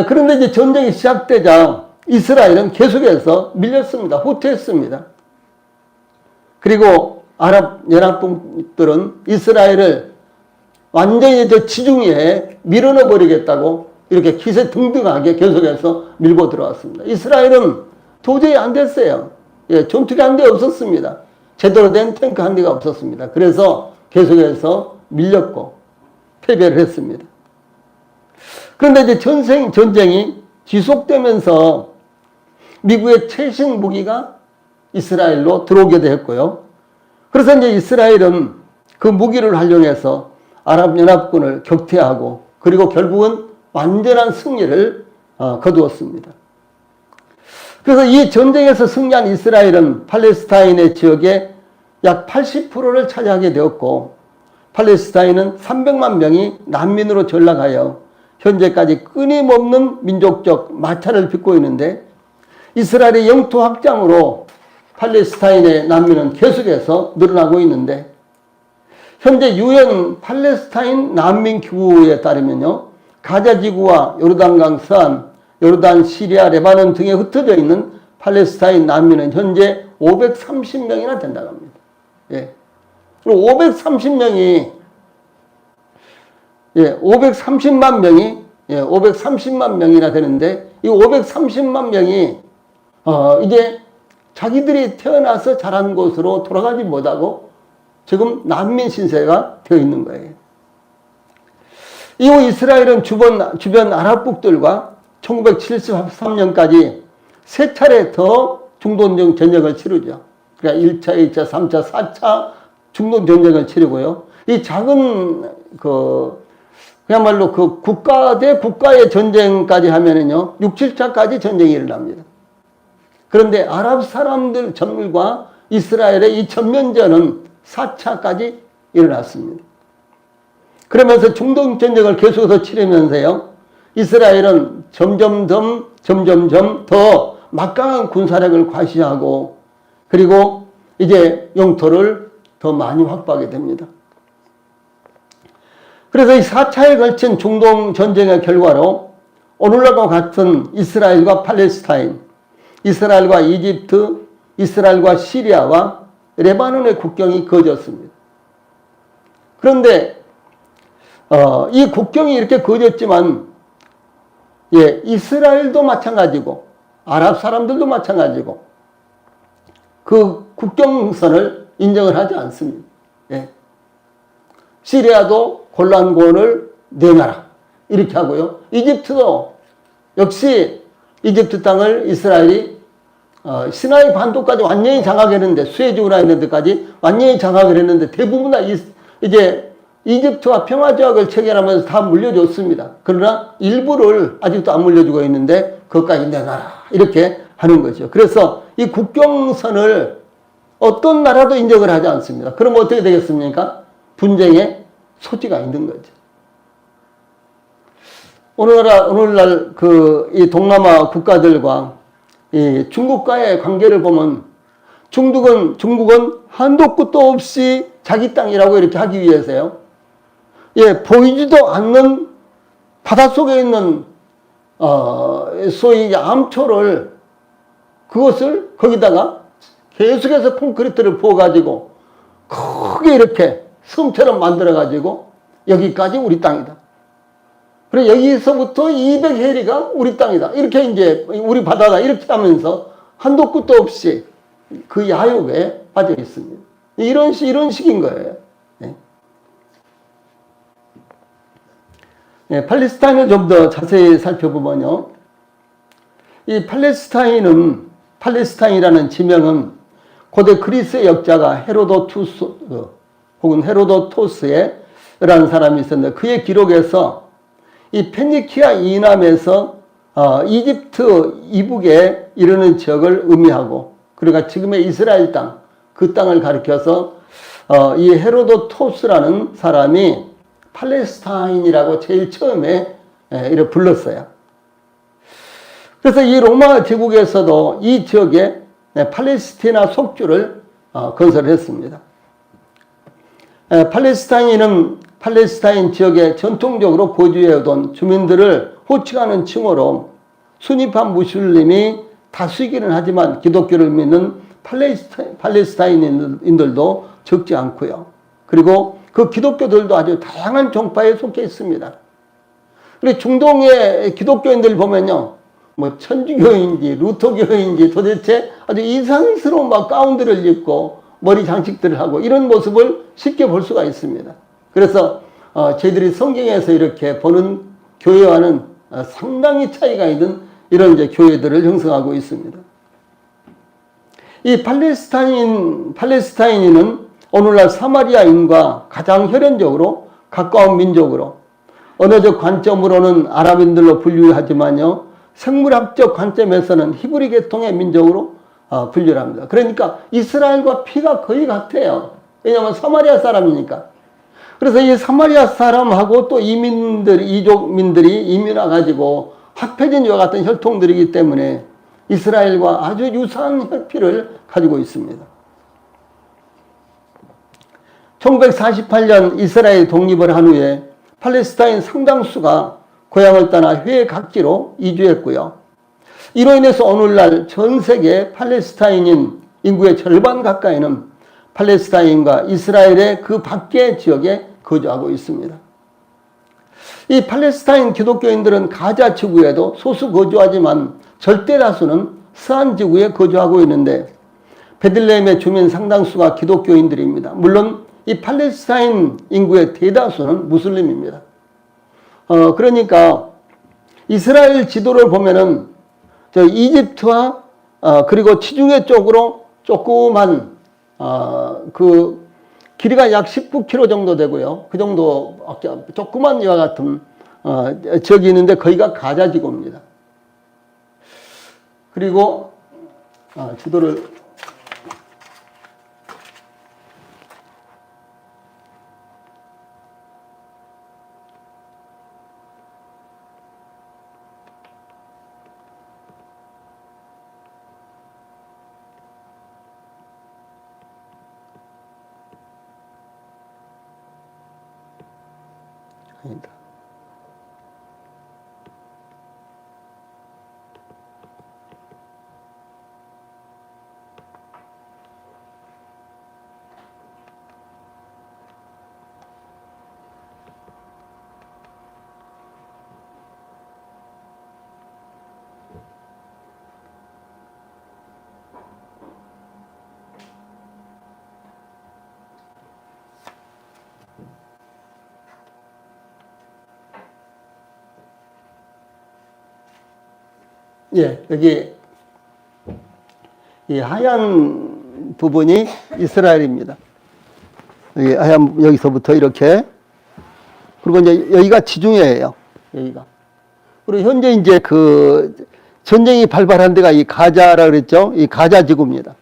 그런데 이제 전쟁이 시작되자 이스라엘은 계속해서 밀렸습니다. 후퇴했습니다. 그리고 아랍연합국들은 이스라엘을 완전히 지중해에 밀어넣어 버리겠다고 이렇게 기세등등하게 계속해서 밀고 들어왔습니다. 이스라엘은 도저히 안 됐어요. 전투기 한 대 없었습니다. 제대로 된 탱크 한 대가 없었습니다. 그래서 계속해서 밀렸고 패배를 했습니다. 그런데 이제 전쟁이 지속되면서 미국의 최신 무기가 이스라엘로 들어오게 되었고요. 그래서 이제 이스라엘은 그 무기를 활용해서 아랍연합군을 격퇴하고 그리고 결국은 완전한 승리를 거두었습니다. 그래서 이 전쟁에서 승리한 이스라엘은 팔레스타인의 지역의 약 80%를 차지하게 되었고 팔레스타인은 300만 명이 난민으로 전락하여 현재까지 끊임없는 민족적 마찰을 빚고 있는데 이스라엘의 영토 확장으로 팔레스타인의 난민은 계속해서 늘어나고 있는데 현재 유엔 팔레스타인 난민기구에 따르면요. 가자지구와 요르단강 서안, 요르단, 시리아, 레바논 등에 흩어져 있는 팔레스타인 난민은 현재 530명이나 된다고 합니다. 그리고 530명이 530만 명이나 되는데 이 530만 명이 이제 자기들이 태어나서 자란 곳으로 돌아가지 못하고 지금 난민 신세가 되어 있는 거예요. 이후 이스라엘은 주변 아랍국들과 1973년까지 세 차례 더 중동 전쟁을 치르죠. 그러니까 1차, 2차, 3차, 4차 중동 전쟁을 치르고요. 이 작은 그야말로 그 국가 대 국가의 전쟁까지 하면은요, 6, 7차까지 전쟁이 일어납니다. 그런데 아랍 사람들과 이스라엘의 이 전면전은 4차까지 일어났습니다. 그러면서 중동 전쟁을 계속해서 치르면서요, 이스라엘은 점점 더 막강한 군사력을 과시하고 그리고 이제 영토를 더 많이 확보하게 됩니다. 그래서 이 4차에 걸친 중동 전쟁의 결과로 오늘날과 같은 이스라엘과 팔레스타인, 이스라엘과 이집트, 이스라엘과 시리아와 레바논의 국경이 그어졌습니다. 그런데 이 국경이 이렇게 그어졌지만 이스라엘도 마찬가지고 아랍 사람들도 마찬가지고 그 국경선을 인정을 하지 않습니다. 시리아도 골란고원을 내놔라. 이렇게 하고요. 이집트도 역시 이집트 땅을 이스라엘이 시나이 반도까지 완전히 장악했는데, 수에즈우라 있는 데까지 완전히 장악을 했는데, 대부분 다 이제 이집트와 평화조약을 체결하면서 다 물려줬습니다. 그러나 일부를 아직도 안 물려주고 있는데 그것까지 내놔라. 이렇게 하는 거죠. 그래서 이 국경선을 어떤 나라도 인정을 하지 않습니다. 그럼 어떻게 되겠습니까? 분쟁의 소지가 있는 거죠. 오늘날 이 동남아 국가들과 이 중국과의 관계를 보면 중국은 한도 끝도 없이 자기 땅이라고 이렇게 하기 위해서요. 예, 보이지도 않는 바닷속에 있는 소위 암초를 그것을 거기다가 계속해서 콘크리트를 부어가지고 크게 이렇게 섬처럼 만들어가지고 여기까지 우리 땅이다. 그래 여기서부터 200해리가 우리 땅이다. 이렇게 이제 우리 바다다. 이렇게 하면서 한도 끝도 없이 그 야욕에 빠져 있습니다. 이런 식인 거예요. 네. 네, 팔레스타인을 좀 더 자세히 살펴보면요. 이 팔레스타인이라는 지명은 고대 그리스의 역자가 헤로도투스 혹은 헤로도토스라는 사람이 있었는데 그의 기록에서 이 페니키아 이남에서 이집트 이북에 이르는 지역을 의미하고 그러니까 지금의 이스라엘 땅, 그 땅을 가리켜서 이 헤로도토스라는 사람이 팔레스타인이라고 제일 처음에 이렇게 불렀어요. 그래서 이 로마 제국에서도 이 지역에 팔레스티나 속주를 건설했습니다. 팔레스타인 지역에 전통적으로 거주해오던 주민들을 호칭하는 칭호로 순위파 무슬림이 다수이기는 하지만 기독교를 믿는 팔레스타인인들도 적지 않고요. 그리고 그 기독교들도 아주 다양한 종파에 속해 있습니다. 그리고 중동의 기독교인들 보면요. 뭐 천주교인지 루터교인지 도대체 아주 이상스러운 막 가운들을 입고 머리 장식들을 하고 이런 모습을 쉽게 볼 수가 있습니다. 그래서 저희들이 성경에서 이렇게 보는 교회와는 상당히 차이가 있는 이런 이제 교회들을 형성하고 있습니다. 이 팔레스타인인은 오늘날 사마리아인과 가장 혈연적으로 가까운 민족으로 언어적 관점으로는 아랍인들로 분류하지만요. 생물학적 관점에서는 히브리 계통의 민족으로 분류를 합니다. 그러니까 이스라엘과 피가 거의 같아요. 왜냐하면 사마리아 사람이니까. 그래서 이 사마리아 사람하고 또 이족민들이 이민 와가지고 합해진 이와 같은 혈통들이기 때문에 이스라엘과 아주 유사한 혈피를 가지고 있습니다. 1948년 이스라엘 독립을 한 후에 팔레스타인 상당수가 고향을 떠나 해외 각지로 이주했고요. 이로 인해서 오늘날 전 세계 팔레스타인인 인구의 절반 가까이는 팔레스타인과 이스라엘의 그 밖의 지역에 거주하고 있습니다. 이 팔레스타인 기독교인들은 가자 지구에도 소수 거주하지만 절대 다수는 서한 지구에 거주하고 있는데 베들레헴의 주민 상당수가 기독교인들입니다. 물론 이 팔레스타인 인구의 대다수는 무슬림입니다. 그러니까 이스라엘 지도를 보면은 저 이집트와 그리고 지중해 쪽으로 조그만 그 길이가 약 19km 정도 되고요. 그 정도 조그만 이와 같은 지역이 있는데 거기가 가자 지구입니다. 그리고 지도를 아니다. 예, 여기 이 하얀 부분이 이스라엘입니다. 여기 하얀, 여기서부터 이렇게. 그리고 이제 여기가 지중해예요. 여기가. 그리고 현재 이제 그 전쟁이 발발한 데가 이 가자라 그랬죠. 이 가자 지구입니다.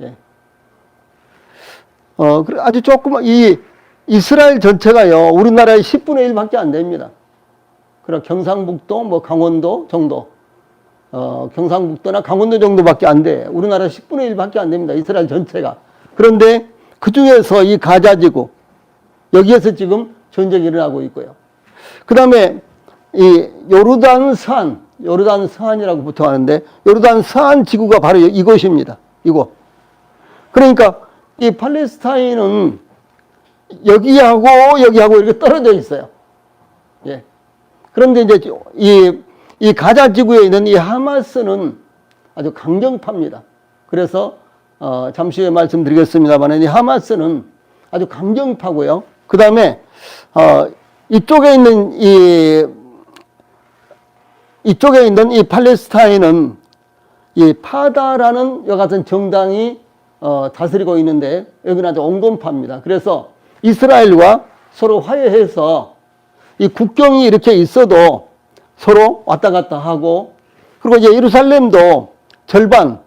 예. 아주 조그만, 이 이스라엘 전체가요, 우리나라의 10분의 1밖에 안 됩니다. 그럼 경상북도, 뭐 강원도 정도, 경상북도나 강원도 정도밖에 안 돼. 우리나라 10분의 1밖에 안 됩니다. 이스라엘 전체가. 그런데 그 중에서 이 가자지구, 여기에서 지금 전쟁이 일어나고 있고요. 그 다음에 이 요르단 서안이라고 보통 하는데, 요르단 서안 지구가 바로 이곳입니다. 이곳. 그러니까 이 팔레스타인은 여기하고 이렇게 떨어져 있어요. 예. 그런데 이제 이 가자 지구에 있는 이 하마스는 아주 강경파입니다. 그래서 잠시 후에 말씀드리겠습니다만 이 하마스는 아주 강경파고요. 그 다음에 이쪽에 있는 이 팔레스타인은 이 파다라는 여 같은 정당이 다스리고 있는데 여기는 아주 온건파입니다. 그래서 이스라엘과 서로 화해해서 이 국경이 이렇게 있어도 서로 왔다 갔다 하고, 그리고 이제 예루살렘도 절반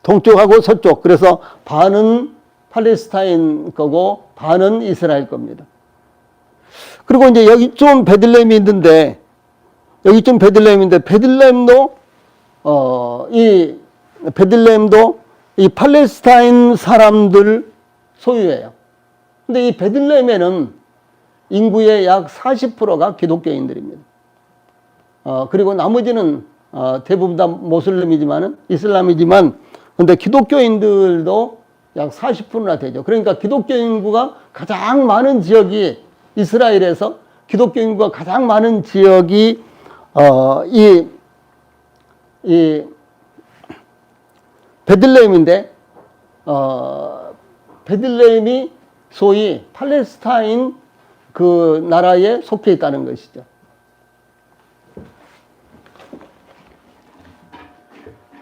동쪽하고 서쪽, 그래서 반은 팔레스타인 거고 반은 이스라엘 겁니다. 그리고 이제 여기쯤 베들레헴이 있는데, 베들레헴도 이 팔레스타인 사람들 소유예요. 근데 이 베들레헴에는 인구의 약 40%가 기독교인들입니다. 그리고 나머지는 대부분 다 모슬림이지만은, 이슬람이지만, 근데 기독교인들도 약 40%나 되죠. 그러니까 기독교 인구가 가장 많은 지역이, 이스라엘에서 기독교 인구가 가장 많은 지역이 이 베들레헴인데, 베들레헴이 소위 팔레스타인 그 나라에 속해 있다는 것이죠.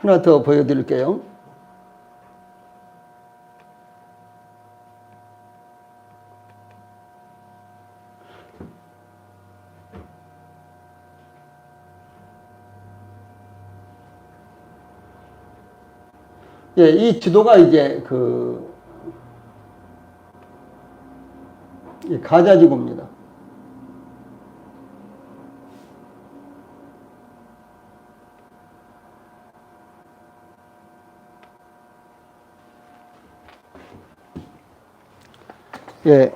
하나 더 보여드릴게요. 예, 이 지도가 이제 가자지구입니다. 예.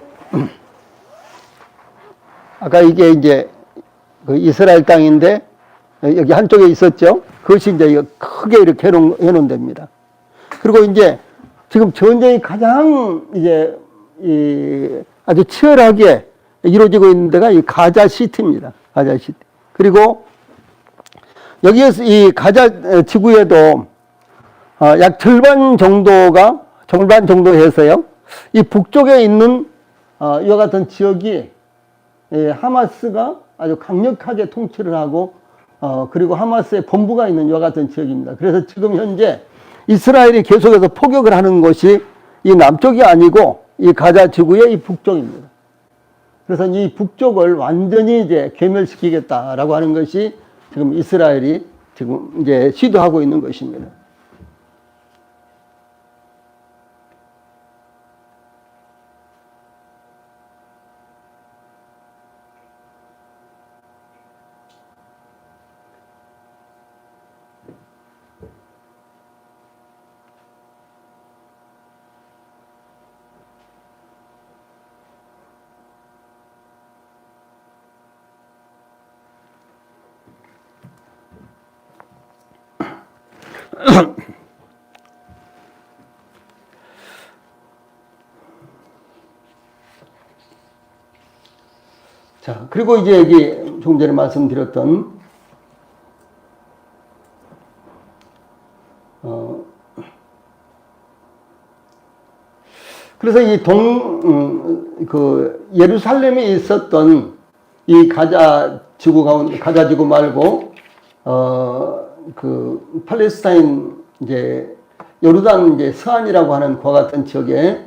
아까 이게 이제 그 이스라엘 땅인데 여기 한쪽에 있었죠. 그것이 이제 이거 크게 이렇게 해놓은 데입니다. 그리고 이제 지금 전쟁이 가장 이제 아주 치열하게 이루어지고 있는 데가 이 가자 시티입니다. 가자 시티. 그리고 여기에서 이 가자 지구에도 약 절반 정도 해서요. 이 북쪽에 있는 이와 같은 지역이 하마스가 아주 강력하게 통치를 하고 그리고 하마스의 본부가 있는 이와 같은 지역입니다. 그래서 지금 현재 이스라엘이 계속해서 포격을 하는 곳이 이 남쪽이 아니고 이 가자 지구의 이 북쪽입니다. 그래서 이 북쪽을 완전히 이제 괴멸시키겠다라고 하는 것이 지금 이스라엘이 지금 이제 시도하고 있는 것입니다. 자, 그리고 이제 여기 조금 전에 말씀드렸던 그래서 이 예루살렘에 있었던 이 가자 지구 말고 그 팔레스타인 이제 요르단 이제 서안이라고 하는 그와 같은 지역에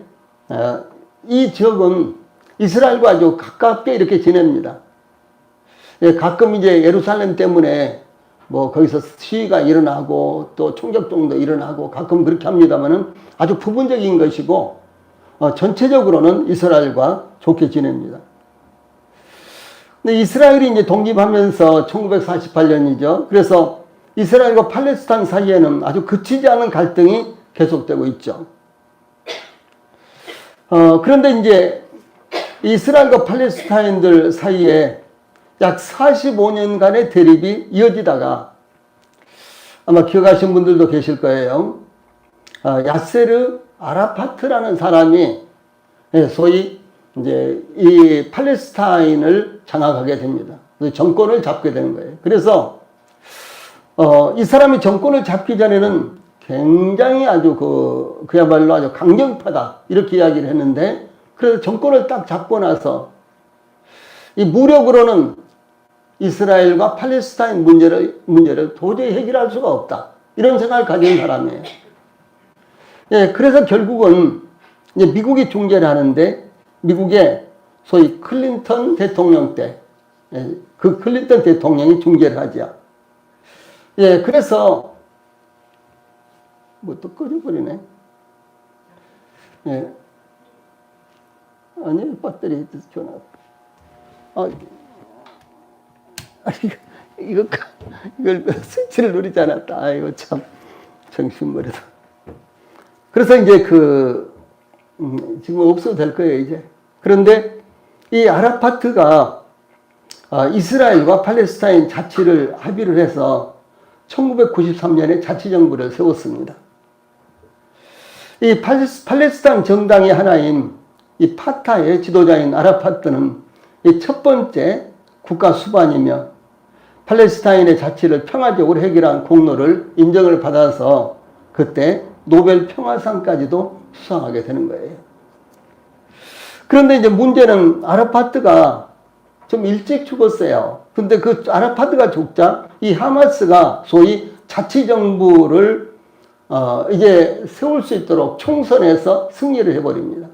이 지역은 이스라엘과 아주 가깝게 이렇게 지냅니다. 예, 가끔 이제 예루살렘 때문에 뭐 거기서 시위가 일어나고 또 총격동도 일어나고 가끔 그렇게 합니다만은 아주 부분적인 것이고 전체적으로는 이스라엘과 좋게 지냅니다. 근데 이스라엘이 이제 독립하면서 1948년이죠. 그래서 이스라엘과 팔레스타인 사이에는 아주 그치지 않은 갈등이 계속되고 있죠. 그런데 이제 이스라엘과 팔레스타인들 사이에 약 45년간의 대립이 이어지다가 아마 기억하시는 분들도 계실 거예요. 야세르 아라파트라는 사람이 소위 이제 이 팔레스타인을 장악하게 됩니다. 정권을 잡게 되는 거예요. 그래서 이 사람이 정권을 잡기 전에는 굉장히 아주 그야말로 아주 강경파다 이렇게 이야기를 했는데, 그래서 정권을 딱 잡고 나서 이 무력으로는 이스라엘과 팔레스타인 문제를 도저히 해결할 수가 없다, 이런 생각을 가진 사람이에요. 예, 그래서 결국은 이제 미국이 중재를 하는데, 미국의 소위 클린턴 대통령 때, 그 클린턴 대통령이 중재를 하죠. 예, 그래서 뭐 또 꺼져버리네. 예, 아니 배터리 전화. 이걸 스위치를 누르지 않았다. 아이고 참 정신머리다. 그래서 이제 지금 없어도 될 거예요 이제. 그런데 이 아라파트가 이스라엘과 팔레스타인 자치를 합의를 해서 1993년에 자치정부를 세웠습니다. 이 팔레스타인 정당의 하나인 이 파타의 지도자인 아라파트는 이 첫 번째 국가 수반이며 팔레스타인의 자치를 평화적으로 해결한 공로를 인정을 받아서 그때 노벨 평화상까지도 수상하게 되는 거예요. 그런데 이제 문제는 아라파트가 좀 일찍 죽었어요. 근데 그 아라파트가 죽자 이 하마스가 소위 자치정부를 이제 세울 수 있도록 총선에서 승리를 해버립니다.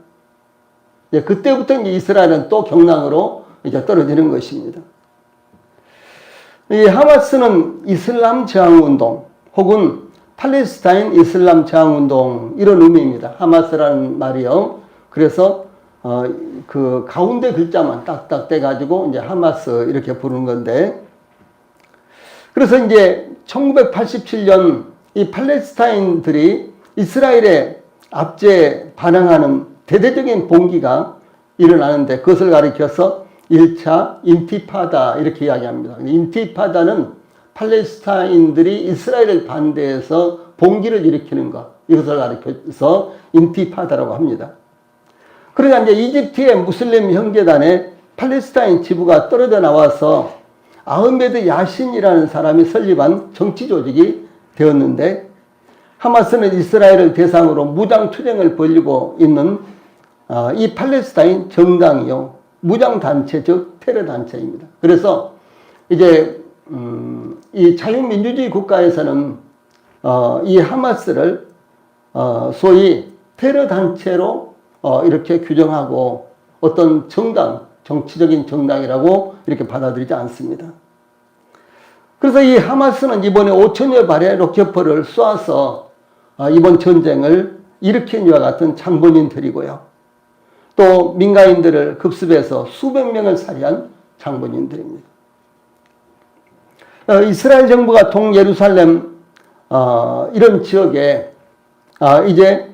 예, 그때부터 이제 이스라엘은 또 경랑으로 이제 떨어지는 것입니다. 이 하마스는 이슬람 저항운동 혹은 팔레스타인 이슬람 저항운동 이런 의미입니다. 하마스라는 말이요. 그래서 그 가운데 글자만 딱딱 떼가지고 이제 하마스 이렇게 부르는 건데, 그래서 이제 1987년 이 팔레스타인들이 이스라엘의 압제에 반항하는 대대적인 봉기가 일어나는데, 그것을 가리켜서 1차 인티파다 이렇게 이야기합니다. 인티파다는 팔레스타인들이 이스라엘을 반대해서 봉기를 일으키는 것, 이것을 가리켜서 인티파다라고 합니다. 그러자 이제 이집트의 무슬림 형제단에 팔레스타인 지부가 떨어져 나와서 아흐메드 야신이라는 사람이 설립한 정치 조직이 되었는데, 하마스는 이스라엘을 대상으로 무장 투쟁을 벌이고 있는 이 팔레스타인 정당이요, 무장단체, 즉 테러단체입니다. 그래서 이제 이 자유민주주의 국가에서는 이 하마스를 소위 테러단체로 이렇게 규정하고 어떤 정당, 정치적인 정당이라고 이렇게 받아들이지 않습니다. 그래서 이 하마스는 이번에 5천여 발의 로켓포를 쏘아서 이번 전쟁을 일으킨 이와 같은 장본인들이고요. 또 민간인들을 급습해서 수백 명을 살해한 장본인들입니다. 이스라엘 정부가 동예루살렘 이런 지역에 이제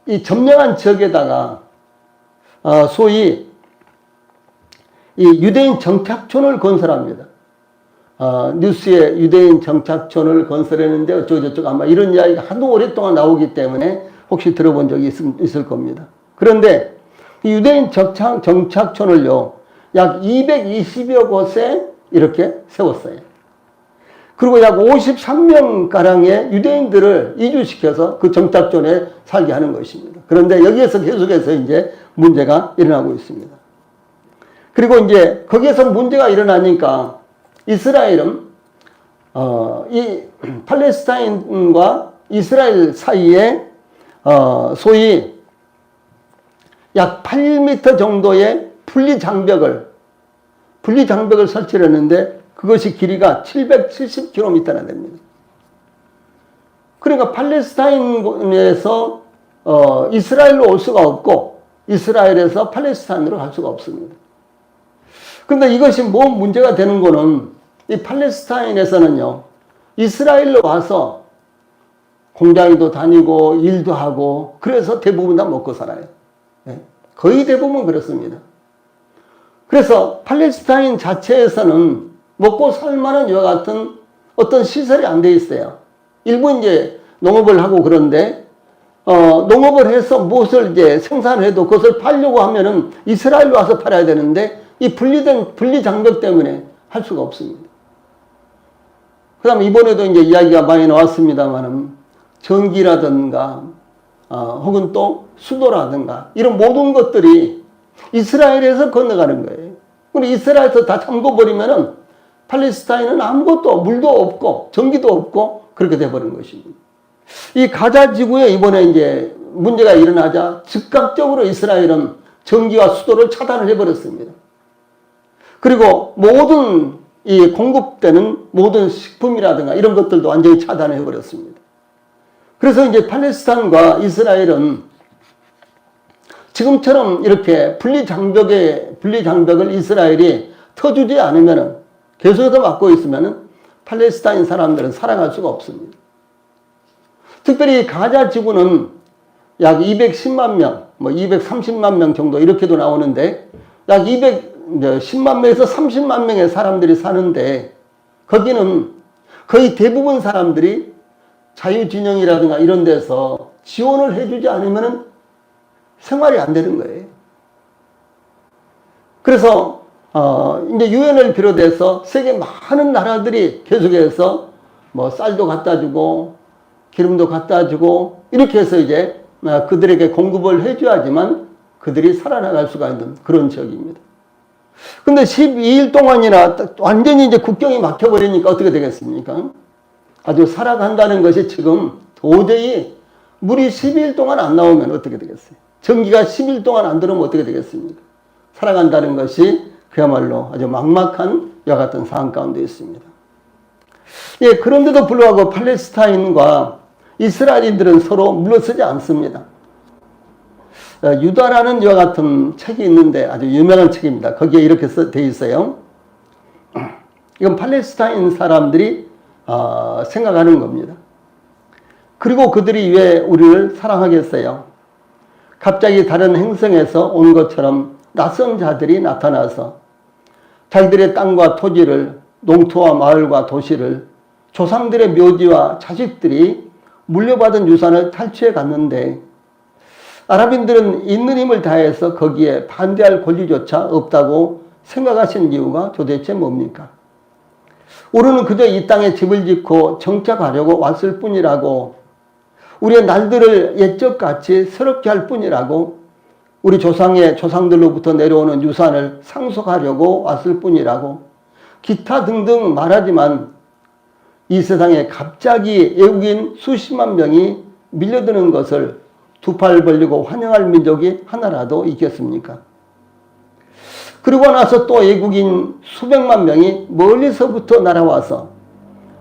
이 점령한 지역에다가 소위 이 유대인 정착촌을 건설합니다. 뉴스에 유대인 정착촌을 건설했는데 어쩌고저쩌고 아마 이런 이야기가 하도 오랫동안 나오기 때문에 혹시 들어본 적이 있을 겁니다. 그런데 이 유대인 정착촌을요, 약 220여 곳에 이렇게 세웠어요. 그리고 약 53명가량의 유대인들을 이주시켜서 그 정착촌에 살게 하는 것입니다. 그런데 여기에서 계속해서 이제 문제가 일어나고 있습니다. 그리고 이제 거기에서 문제가 일어나니까 이스라엘은 이 팔레스타인과 이스라엘 사이에 소위 약 8m 정도의 분리장벽을 설치를 했는데 그것이 길이가 770km나 됩니다. 그러니까 팔레스타인에서 이스라엘로 올 수가 없고 이스라엘에서 팔레스타인으로 갈 수가 없습니다. 그런데 이것이 뭐 문제가 되는 거는 이 팔레스타인에서는요, 이스라엘로 와서 공장에도 다니고 일도 하고 그래서 대부분 다 먹고 살아요. 거의 대부분 그렇습니다. 그래서 팔레스타인 자체에서는 먹고 살 만한 이와 같은 어떤 시설이 안 돼 있어요. 일부 이제 농업을 하고 그런데 농업을 해서 무엇을 이제 생산을 해도 그것을 팔려고 하면은 이스라엘로 와서 팔아야 되는데 이 분리 장벽 때문에 할 수가 없습니다. 그다음에 이번에도 이제 이야기가 많이 나왔습니다만은 전기라든가 혹은 또 수도라든가 이런 모든 것들이 이스라엘에서 건너가는 거예요. 그리고 이스라엘에서 다 잠궈버리면은 팔레스타인은 아무것도 물도 없고 전기도 없고 그렇게 돼버린 것입니다. 이 가자 지구에 이번에 이제 문제가 일어나자 즉각적으로 이스라엘은 전기와 수도를 차단을 해버렸습니다. 그리고 모든 이 공급되는 모든 식품이라든가 이런 것들도 완전히 차단을 해버렸습니다. 그래서 이제 팔레스타인과 이스라엘은 지금처럼 이렇게 분리장벽을 이스라엘이 터주지 않으면은 계속해서 막고 있으면은 팔레스타인 사람들은 살아갈 수가 없습니다. 특별히 가자 지구는 약 210만 명, 230만 명 정도 이렇게도 나오는데 약 210만 명에서 30만 명의 사람들이 사는데 거기는 거의 대부분 사람들이 자유진영이라든가 이런 데서 지원을 해주지 않으면 생활이 안 되는 거예요. 그래서 이제 유엔을 비롯해서 세계 많은 나라들이 계속해서 쌀도 갖다 주고 기름도 갖다 주고 이렇게 해서 이제 그들에게 공급을 해줘야지만 그들이 살아나갈 수가 있는 그런 지역입니다. 근데 12일 동안이나 완전히 이제 국경이 막혀버리니까 어떻게 되겠습니까? 아주 살아간다는 것이 지금 도저히 물이 12일 동안 안 나오면 어떻게 되겠어요? 전기가 10일 동안 안 들어오면 어떻게 되겠습니까? 살아간다는 것이 그야말로 아주 막막한 이와 같은 상황 가운데 있습니다. 예, 그런데도 불구하고 팔레스타인과 이스라엘인들은 서로 물러서지 않습니다. 유다라는 이와 같은 책이 있는데 아주 유명한 책입니다. 거기에 이렇게 되어 있어요. 이건 팔레스타인 사람들이 생각하는 겁니다. 그리고 그들이 왜 우리를 사랑하겠어요? 갑자기 다른 행성에서 온 것처럼 낯선 자들이 나타나서 자기들의 땅과 토지를, 농토와 마을과 도시를, 조상들의 묘지와 자식들이 물려받은 유산을 탈취해 갔는데 아랍인들은 있는 힘을 다해서 거기에 반대할 권리조차 없다고 생각하신 이유가 도대체 뭡니까? 우리는 그저 이 땅에 집을 짓고 정착하려고 왔을 뿐이라고, 우리의 날들을 옛적같이 새롭게 할 뿐이라고, 우리 조상들로부터 내려오는 유산을 상속하려고 왔을 뿐이라고, 기타 등등 말하지만 이 세상에 갑자기 외국인 수십만 명이 밀려드는 것을 두 팔 벌리고 환영할 민족이 하나라도 있겠습니까? 그리고 나서 또 외국인 수백만 명이 멀리서부터 날아와서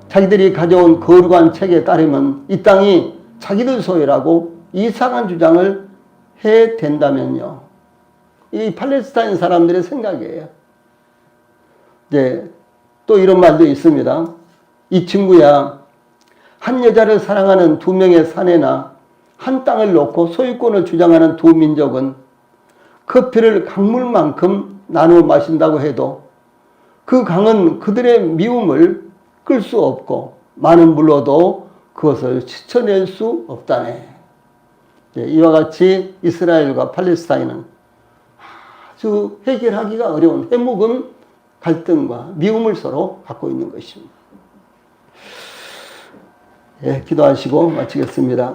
자기들이 가져온 거룩한 책에 따르면 이 땅이 자기들 소유라고 이상한 주장을 해 된다면요. 이 팔레스타인 사람들의 생각이에요. 이제 또 이런 말도 있습니다. 이 친구야, 한 여자를 사랑하는 두 명의 사내나 한 땅을 놓고 소유권을 주장하는 두 민족은 커피를 강물만큼 나누어 마신다고 해도 그 강은 그들의 미움을 끌 수 없고 많은 물로도 그것을 씻어낼 수 없다네. 이와 같이 이스라엘과 팔레스타인은 아주 해결하기가 어려운 해묵은 갈등과 미움을 서로 갖고 있는 것입니다. 예, 기도하시고 마치겠습니다.